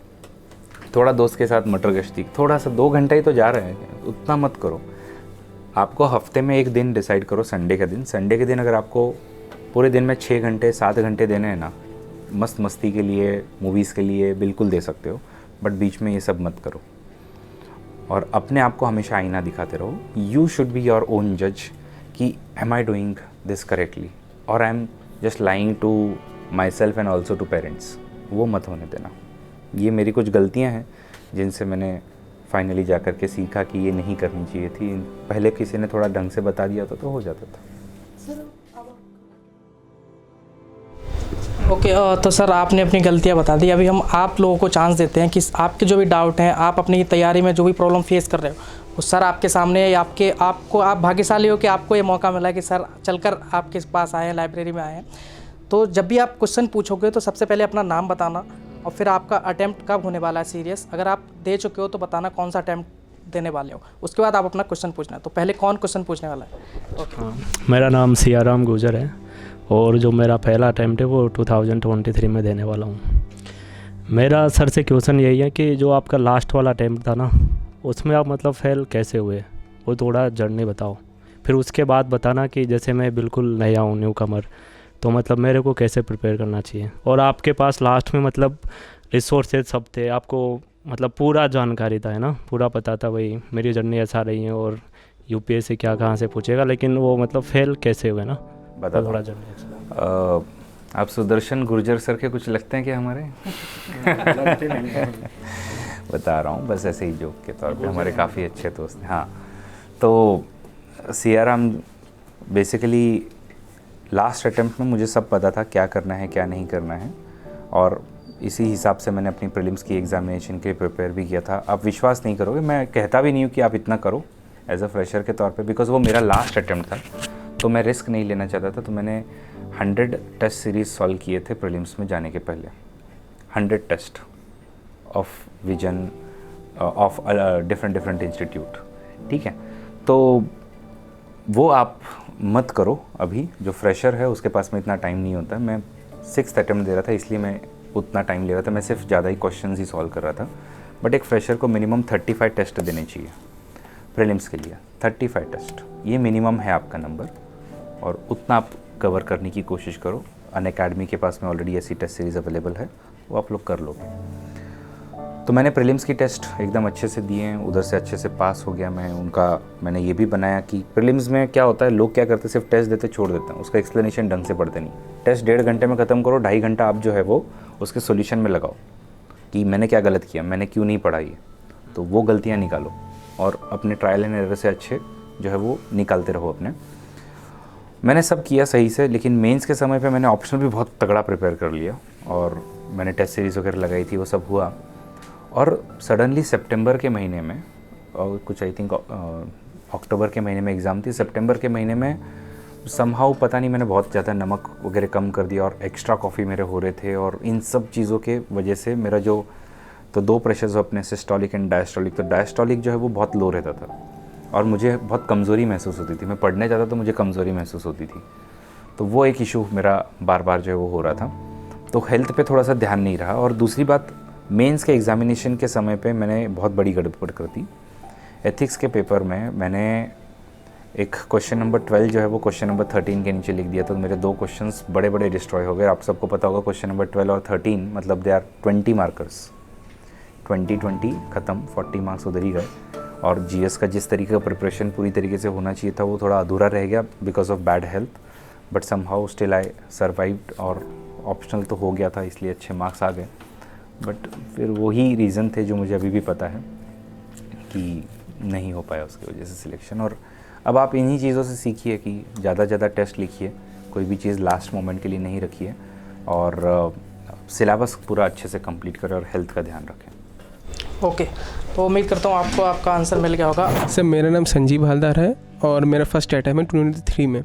थोड़ा दोस्त के साथ मटर गश्ती, थोड़ा सा 2 घंटा ही तो जा रहे हैं, उतना मत करो। आपको हफ्ते में एक दिन डिसाइड करो, संडे के दिन। संडे के दिन अगर आपको पूरे दिन में 6 घंटे 7 घंटे देने हैं ना, मस्त मस्ती के लिए, मूवीज़ के लिए बिल्कुल दे सकते हो, बट बीच में ये सब मत करो। और अपने आप को हमेशा आईना दिखाते रहो। You should be your own जज कि am I doing this correctly और I am just lying to myself and also to parents. वो मत होने देना। ये मेरी कुछ गलतियाँ हैं जिनसे मैंने फाइनली जा कर के सीखा कि ये नहीं करनी चाहिए थी। पहले किसी ने थोड़ा ढंग से बता दिया तो हो जाता था। ओके, तो सर आपने अपनी गलतियां बता दी। अभी हम आप लोगों को चांस देते हैं कि आपके जो भी डाउट हैं, आप अपनी तैयारी में जो भी प्रॉब्लम फेस कर रहे हो, वो सर आपके सामने है। आप भाग्यशाली हो कि आपको ये मौका मिला है कि सर चलकर आपके पास आए हैं, लाइब्रेरी में आए हैं। तो जब भी आप क्वेश्चन पूछोगे तो सबसे पहले अपना नाम बताना और फिर आपका अटैम्प्ट कब होने वाला है सीरियस। अगर आप दे चुके हो तो बताना कौन सा अटैम्प्ट देने वाले हो, उसके बाद आप अपना क्वेश्चन पूछना है। तो पहले कौन क्वेश्चन पूछने वाला है? ओके। मेरा नाम सियाराम गुजर है और जो मेरा पहला अटैम्प्ट है वो 2023 में देने वाला हूँ। मेरा सर से क्वेश्चन यही है कि जो आपका लास्ट वाला अटैम्प्ट था ना, उसमें आप मतलब फेल कैसे हुए, वो थोड़ा जर्नी बताओ। फिर उसके बाद बताना कि जैसे मैं बिल्कुल नया हूँ, न्यू कमर, तो मतलब मेरे को कैसे प्रिपेयर करना चाहिए। और आपके पास लास्ट में मतलब रिसोर्सेज सब थे, आपको मतलब पूरा जानकारी था, है ना, पूरा पता था भाई मेरी जर्नी ऐसा रही है और यूपीएससी क्या कहाँ से पूछेगा, लेकिन वो मतलब फेल कैसे हुए ना, बता थोड़ा दो। जर्नी। आप सुदर्शन गुर्जर सर के कुछ लगते हैं क्या हमारे? बता रहा हूँ बस ऐसे ही जोक के तौर पे, हमारे काफ़ी अच्छे दोस्त हैं। हाँ, तो सियाराम बेसिकली लास्ट अटेम्प्ट में मुझे सब पता था क्या करना है क्या नहीं करना है, और इसी हिसाब से मैंने अपनी प्रीलिम्स की एग्जामिनेशन के लिए प्रिपेयर भी किया था। आप विश्वास नहीं करोगे, मैं कहता भी नहीं हूँ कि आप इतना करो एज अ फ्रेशर के तौर पे, बिकॉज वो मेरा लास्ट अटेम्प्ट था तो मैं रिस्क नहीं लेना चाहता था। तो मैंने 100 टेस्ट सीरीज़ सॉल्व किए थे प्रीलिम्स में जाने के पहले, 100 test of vision of different institute, ठीक है। तो वो आप मत करो अभी, जो फ्रेशर है उसके पास में इतना टाइम नहीं होता। मैं 6th अटेम्प्ट दे रहा था इसलिए मैं उतना टाइम ले रहा था, मैं सिर्फ ज़्यादा ही क्वेश्चंस ही सॉल्व कर रहा था। बट एक फ्रेशर को मिनिमम 35 टेस्ट देने चाहिए प्रीलिम्स के लिए। 35 टेस्ट ये मिनिमम है आपका नंबर, और उतना आप कवर करने की कोशिश करो। अनअकैडमी के पास में ऑलरेडी ऐसी टेस्ट सीरीज़ अवेलेबल है, वो आप लोग कर लोगे। तो मैंने प्रीलिम्स की टेस्ट एकदम अच्छे से दिए हैं, उधर से अच्छे से पास हो गया मैं। मैंने ये भी बनाया कि प्रीलिम्स में क्या होता है, लोग क्या करते हैं सिर्फ टेस्ट देते छोड़ देते हैं, उसका एक्सप्लेनेशन ढंग से पढ़ते नहीं। टेस्ट 1.5 घंटे में ख़त्म करो, 2.5 घंटा आप जो है वो उसके सोल्यूशन में लगाओ कि मैंने क्या गलत किया, मैंने क्यों नहीं पढ़ा ये, तो वो गलतियाँ निकालो और अपने ट्रायल एंड एरर से अच्छे जो है वो निकालते रहो अपने। मैंने सब किया सही से, लेकिन मेंस के समय पे मैंने ऑप्शनल भी बहुत तगड़ा प्रिपेयर कर लिया और मैंने टेस्ट सीरीज़ वगैरह लगाई थी, वो सब हुआ। और सडनली सितंबर के महीने में, और कुछ आई थिंक अक्टूबर के महीने में एग्ज़ाम थी, सितंबर के महीने में समहाउ पता नहीं मैंने बहुत ज़्यादा नमक वगैरह कम कर दिया और एक्स्ट्रा कॉफ़ी मेरे हो रहे थे, और इन सब चीज़ों के वजह से मेरा जो तो 2 प्रेशर्स अपने सिस्टोलिक एंड डायस्टोलिक, तो डायस्टोलिक जो है वो बहुत लो रहता था और मुझे बहुत कमज़ोरी महसूस होती थी। मैं पढ़ने जाता तो मुझे कमज़ोरी महसूस होती थी, तो वो एक इशू मेरा बार बार जो है वो हो रहा था। तो हेल्थ पे थोड़ा सा ध्यान नहीं रहा। और दूसरी बात, मेंस के एग्ज़ामिनेशन के समय पे मैंने बहुत बड़ी गड़बड़ कर दी। एथिक्स के पेपर में मैंने एक क्वेश्चन नंबर 12 जो है वो क्वेश्चन नंबर 13 के नीचे लिख दिया, तो मेरे 2 क्वेश्चंस बड़े बड़े डिस्ट्रॉय हो गए। आप सबको पता होगा क्वेश्चन नंबर 12 और 13 मतलब दे आर 20 मार्कर्स, 20 ख़त्म, 40 मार्क्स उधर ही गए। और जीएस का जिस तरीके का प्रिपरेशन पूरी तरीके से होना चाहिए था वो थोड़ा अधूरा रह गया because of bad health, but somehow still I survived और ऑप्शनल तो हो गया था इसलिए अच्छे मार्क्स आ गए। बट फिर वही रीज़न थे जो मुझे अभी भी पता है कि नहीं हो पाया उसकी वजह से सिलेक्शन। और अब आप इन्हीं चीज़ों से सीखिए कि ज़्यादा ज़्यादा टेस्ट लिखिए, कोई भी चीज़ लास्ट मोमेंट के लिए नहीं रखिए, और सिलेबस पूरा अच्छे से कंप्लीट करें और हेल्थ का ध्यान रखें। ओके, तो उम्मीद करता हूँ आपको आपका आंसर मिल गया होगा। सर मेरा नाम संजीव हालदार है और मेरा फर्स्ट अटैम्प्ट है 2023 में।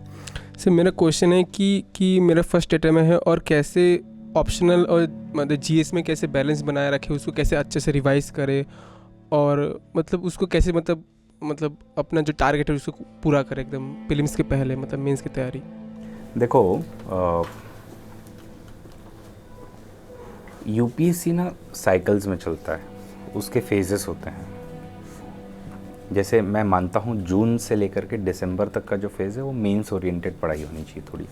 सर मेरा क्वेश्चन है कि मेरा फर्स्ट अटैम्प्ट है और कैसे ऑप्शनल और मतलब जीएस में कैसे बैलेंस बनाए रखे, उसको कैसे अच्छे से रिवाइज़ करे और मतलब उसको कैसे मतलब मतलब अपना जो टारगेट है उसको पूरा करे एकदम प्रीलिम्स के पहले, मतलब मेंस की तैयारी? देखो यूपीएससी ना साइकिल्स में चलता है, उसके फेजेस होते हैं। जैसे मैं मानता हूँ जून से लेकर के दिसंबर तक का जो फेज़ है वो मेंस ओरिएंटेड पढ़ाई होनी चाहिए थोड़ी,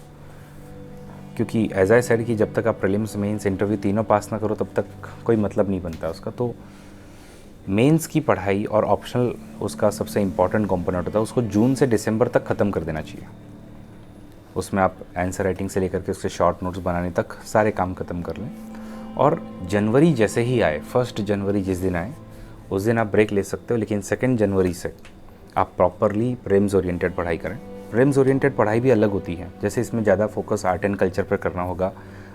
क्योंकि एज आई सेड कि जब तक आप प्रीलिम्स मेंस इंटरव्यू तीनों पास ना करो तब तक कोई मतलब नहीं बनता उसका। तो मेंस की पढ़ाई और ऑप्शनल उसका सबसे इम्पॉर्टेंट कंपोनेंट होता है, उसको जून से दिसंबर तक ख़त्म कर देना चाहिए। उसमें आप आंसर राइटिंग से लेकर के उसके शॉर्ट नोट्स बनाने तक सारे काम ख़त्म कर लें, और जनवरी जैसे ही आए, 1 जनवरी जिस दिन आए उस दिन आप ब्रेक ले सकते हो, लेकिन 2 जनवरी से आप प्रॉपरली प्रीलिम्स ओरिएंटेड पढ़ाई करें। प्रीलिम्स ओरिएंटेड पढ़ाई भी अलग होती है, जैसे इसमें ज़्यादा फोकस आर्ट एंड कल्चर पर करना होगा,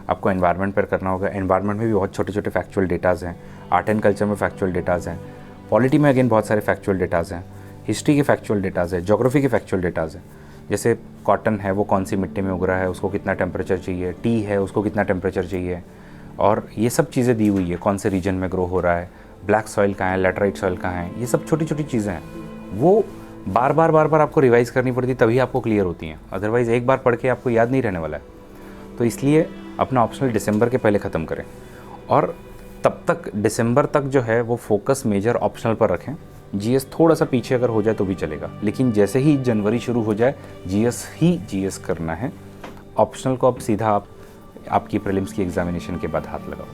आपको एनवायरनमेंट पर करना होगा। एनवायरनमेंट में भी बहुत छोटे छोटे फैक्चुअल डेटाज़ हैं, आर्ट एंड कल्चर में फैक्चुअल डेटाज़ हैं, पॉलिटी में अगेन बहुत सारे फैक्चुअल डेटाज़ हैं, हिस्ट्री के फैक्चुअल डेटाज़ है, ज्योग्राफी के फैक्चुअल डेटाज़ हैं। जैसे कॉटन है वो कौन सी मिट्टी में उग रहा है, उसको कितना टेम्परेचर चाहिए, टी है उसको कितना टेम्परेचर चाहिए, और ये सब चीज़ें दी हुई है, कौन से रीजन में ग्रो हो रहा है, ब्लैक सॉइल कहाँ है, लैटराइट सॉइल कहाँ है, ये सब छोटी छोटी चीज़ें हैं। वो बार बार आपको रिवाइज करनी पड़ती, तभी आपको क्लियर होती हैं, अदरवाइज़ एक बार पढ़ के आपको याद नहीं रहने वाला है। तो इसलिए अपना ऑप्शनल दिसंबर के पहले ख़त्म करें, और तब तक दिसंबर तक जो है वो फोकस मेजर ऑप्शनल पर रखें। जीएस थोड़ा सा पीछे अगर हो जाए तो भी चलेगा, लेकिन जैसे ही जनवरी शुरू हो जाए जीएस ही जीएस करना है। ऑप्शनल को अब सीधा आपकी प्रीलिम्स की एग्जामिनेशन के बाद हाथ लगाओ।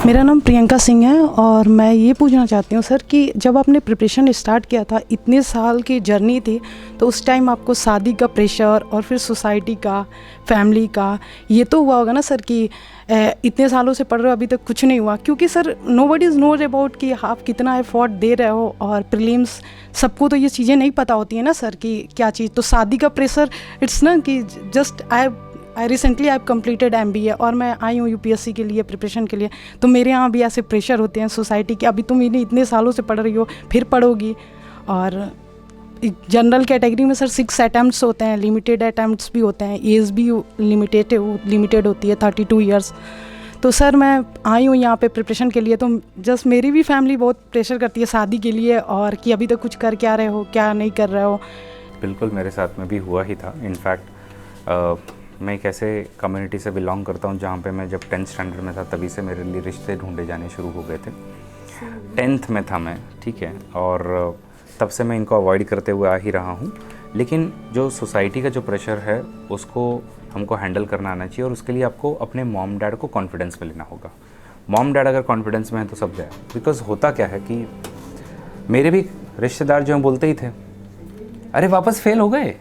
मेरा नाम प्रियंका सिंह है, और मैं ये पूछना चाहती हूँ सर कि जब आपने प्रिपरेशन स्टार्ट किया था, इतने साल की जर्नी थी, तो उस टाइम आपको शादी का प्रेशर और फिर सोसाइटी का, फैमिली का, ये तो हुआ होगा ना सर कि इतने सालों से पढ़ रहे हो अभी तक कुछ नहीं हुआ, क्योंकि sir nobody is knows about कि आप कितना एफर्ट दे रहे हो, और प्रीलिम्स सबको तो ये चीज़ें नहीं पता होती है ना सर कि क्या चीज़। तो शादी का प्रेशर इट्स ना कि just I recently I completed MBA, और मैं आई हूँ UPSC के लिए प्रिपरेशन के लिए, तो मेरे यहाँ भी ऐसे प्रेशर होते हैं सोसाइटी के, अभी तुम इतने सालों से पढ़ रही हो फिर पढ़ोगी। और जनरल कैटेगरी में सर 6 अटैम्प्ट्स होते हैं, लिमिटेड अटैम्प्ट्स भी होते हैं, एज भी लिमिटेड होती है 32 ईयर्स। तो सर मैं आई हूँ यहाँ पे प्रिपरेशन के लिए, तो जस्ट मेरी भी फैमिली बहुत प्रेशर करती है शादी के लिए, और कि अभी तक कुछ कर क्या रहे हो, क्या नहीं कर रहे हो। बिल्कुल मेरे साथ में भी हुआ ही था। इनफैक्ट मैं एक ऐसे कम्युनिटी से बिलोंग करता हूँ जहाँ पे मैं जब 10th स्टैंडर्ड में था तभी से मेरे लिए रिश्ते ढूंढे जाने शुरू हो गए थे। 10th में था मैं, ठीक है, और तब से मैं इनको अवॉइड करते हुए आ ही रहा हूँ। लेकिन जो सोसाइटी का जो प्रेशर है उसको हमको हैंडल करना आना चाहिए, और उसके लिए आपको अपने मॉम डैड को कॉन्फिडेंस में लेना होगा। मॉम डैड अगर कॉन्फिडेंस में है तो सब जाए। बिकॉज होता क्या है कि मेरे भी रिश्तेदार जो हैं बोलते ही थे, अरे वापस फेल हो गए,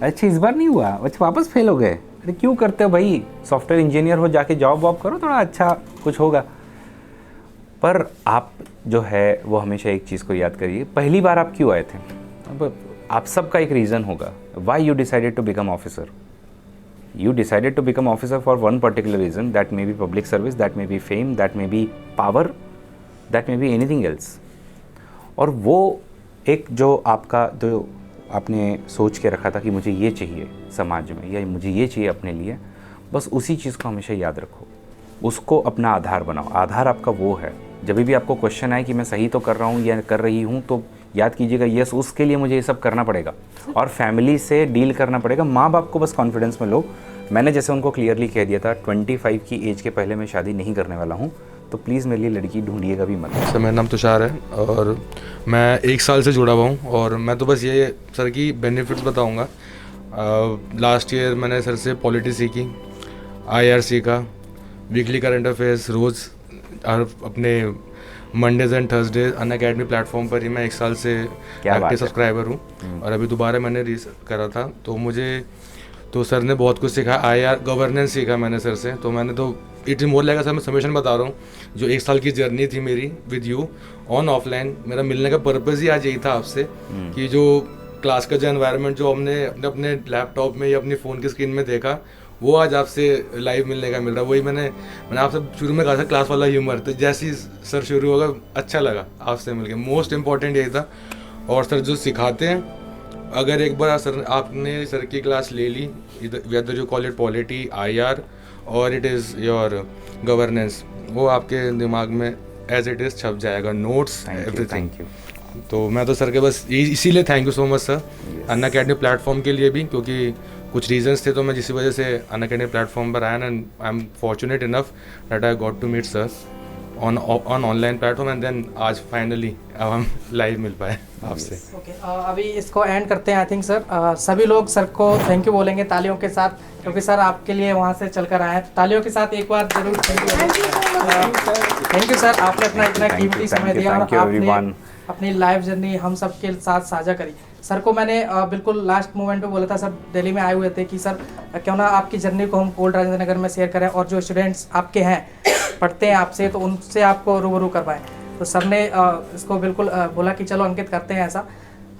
अच्छा इस बार नहीं हुआ, अच्छा वापस फेल हो गए, अरे क्यों करते हो भाई, सॉफ्टवेयर इंजीनियर हो, जाके जॉब वॉब करो, थोड़ा अच्छा कुछ होगा। पर आप जो है वो हमेशा एक चीज़ को याद करिए, पहली बार आप क्यों आए थे। अब आप सबका एक रीज़न होगा why you decided to become officer. You decided to become officer for one particular reason, that may be public service, that may be fame, that may be power, that may be anything else. और वो एक जो आपका जो आपने सोच के रखा था कि मुझे ये चाहिए समाज में या मुझे ये चाहिए अपने लिए, बस उसी चीज़ को हमेशा याद रखो, उसको अपना आधार बनाओ। आधार आपका वो है, जब भी आपको क्वेश्चन आए कि मैं सही तो कर रहा हूँ या कर रही हूँ, तो याद कीजिएगा यस उसके लिए मुझे ये सब करना पड़ेगा और फैमिली से डील करना पड़ेगा। माँ बाप को बस कॉन्फिडेंस में लो। मैंने जैसे उनको क्लियरली कह दिया था 25 की एज के पहले मैं शादी नहीं करने वाला हूँ, तो प्लीज़ मेरे लिए लड़की ढूंढिएगा भी मत। सर मेरा नाम तुषार है और मैं 1 साल से जुड़ा हुआ हूँ, और मैं तो बस ये सर की बेनिफिट्स बताऊँगा। लास्ट ईयर मैंने सर से पॉलिटी सीखी, IR सीखा, वीकली करंट अफेयर्स रोज़ अपने Mondays and Thursdays Unacademy platform पर ही मैं 1 साल से एक्टिव सब्सक्राइबर हूँ। और अभी दोबारा मैंने करा था, तो मुझे तो सर ने बहुत कुछ सीखा। IR गवर्नेंस सीखा मैंने सर से, तो मैंने तो इट मोर लाइक सर मैं समेशन बता रहा हूँ। जो 1 साल की जर्नी थी मेरी विद यू ऑन ऑफलाइन, मेरा मिलने का पर्पज़ ही आज यही था आपसे कि जो क्लास का जो एनवायरनमेंट जो हमने अपने लैपटॉप में या अपनी फ़ोन की स्क्रीन में देखा, वो आज आपसे लाइव मिलने का मिल रहा है। वही मैंने आपसे शुरू में कहा था क्लास वाला ह्यूमर, तो जैसे ही सर शुरू होगा अच्छा लगा आपसे मिलके। मोस्ट इम्पॉर्टेंट यही था। और सर जो सिखाते हैं, अगर एक बार सर आपने सर की क्लास ले ली, whether you call it polity, IR और इट इज़ योर गवर्नेंस, वो आपके दिमाग में एज इट इज़ छप जाएगा, नोट्स एवरीथिंग। Thank you. तो मैं तो सर के बस इसीलिए thank you so much sir Unacademy platform के लिए भी, क्योंकि कुछ रीजंस थे तो मैं जिस वजह से अन अकेडमी प्लेटफॉर्म पर आया and I am fortunate enough that I got to meet sir on online platform and then आज फाइनली अब हम लाइव मिल पाए आपसे। ओके अभी इसको एंड करते हैं। आई थिंक सर सभी लोग सर को थैंक यू बोलेंगे तालियों के साथ, क्योंकि सर आपके लिए वहाँ से चलकर आए हैं। तालियों के साथ एक बार जरूर थैंक यू सर, आपने अपना इतना कीमती समय दिया और आपने अपनी लाइफ जर्नी हम सब के साथ साझा करी। सर को मैंने बिल्कुल लास्ट मोमेंट पे बोला था, सर दिल्ली में आए हुए थे कि सर क्यों ना आपकी जर्नी को हम ओल्ड राजेंद्र नगर में शेयर करें और जो स्टूडेंट्स आपके हैं पढ़ते हैं आपसे तो उनसे आपको रूबरू करवाएं। तो सर ने इसको बिल्कुल बोला कि चलो अंकित करते हैं ऐसा।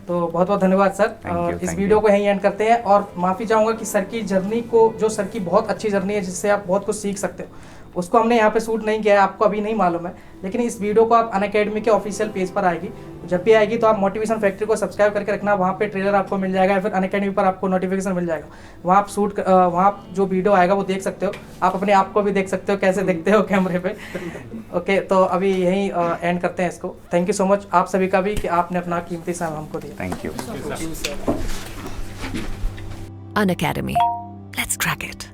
तो बहुत बहुत धन्यवाद सर। इस वीडियो को यहीं एंड करते हैं और माफ़ी चाहूँगा कि सर की जर्नी को, जो सर की बहुत अच्छी जर्नी है जिससे आप बहुत कुछ सीख सकते हो, उसको हमने यहाँ पे शूट नहीं किया है, आपको अभी नहीं मालूम है, लेकिन इस वीडियो को आप अनअकैडमी के ऑफिशियल पेज पर आएगी। जब भी आएगी तो आप मोटिवेशन फैक्ट्री को सब्सक्राइब करके रखना, वहाँ पे ट्रेलर आपको मिल जाएगा या फिर अनअकैडमी पर आपको नोटिफिकेशन मिल जाएगा। वहाँ आप वहाँ जो वीडियो आएगा वो देख सकते हो, आप अपने आप को भी देख सकते हो कैसे दिखते हो कैमरे पे। ओके तो अभी यहीं एंड करते हैं इसको। थैंक यू सो मच आप सभी का भी कि आपने अपना कीमती समय हमको दिया। Thank you. Unacademy. Let's crack it.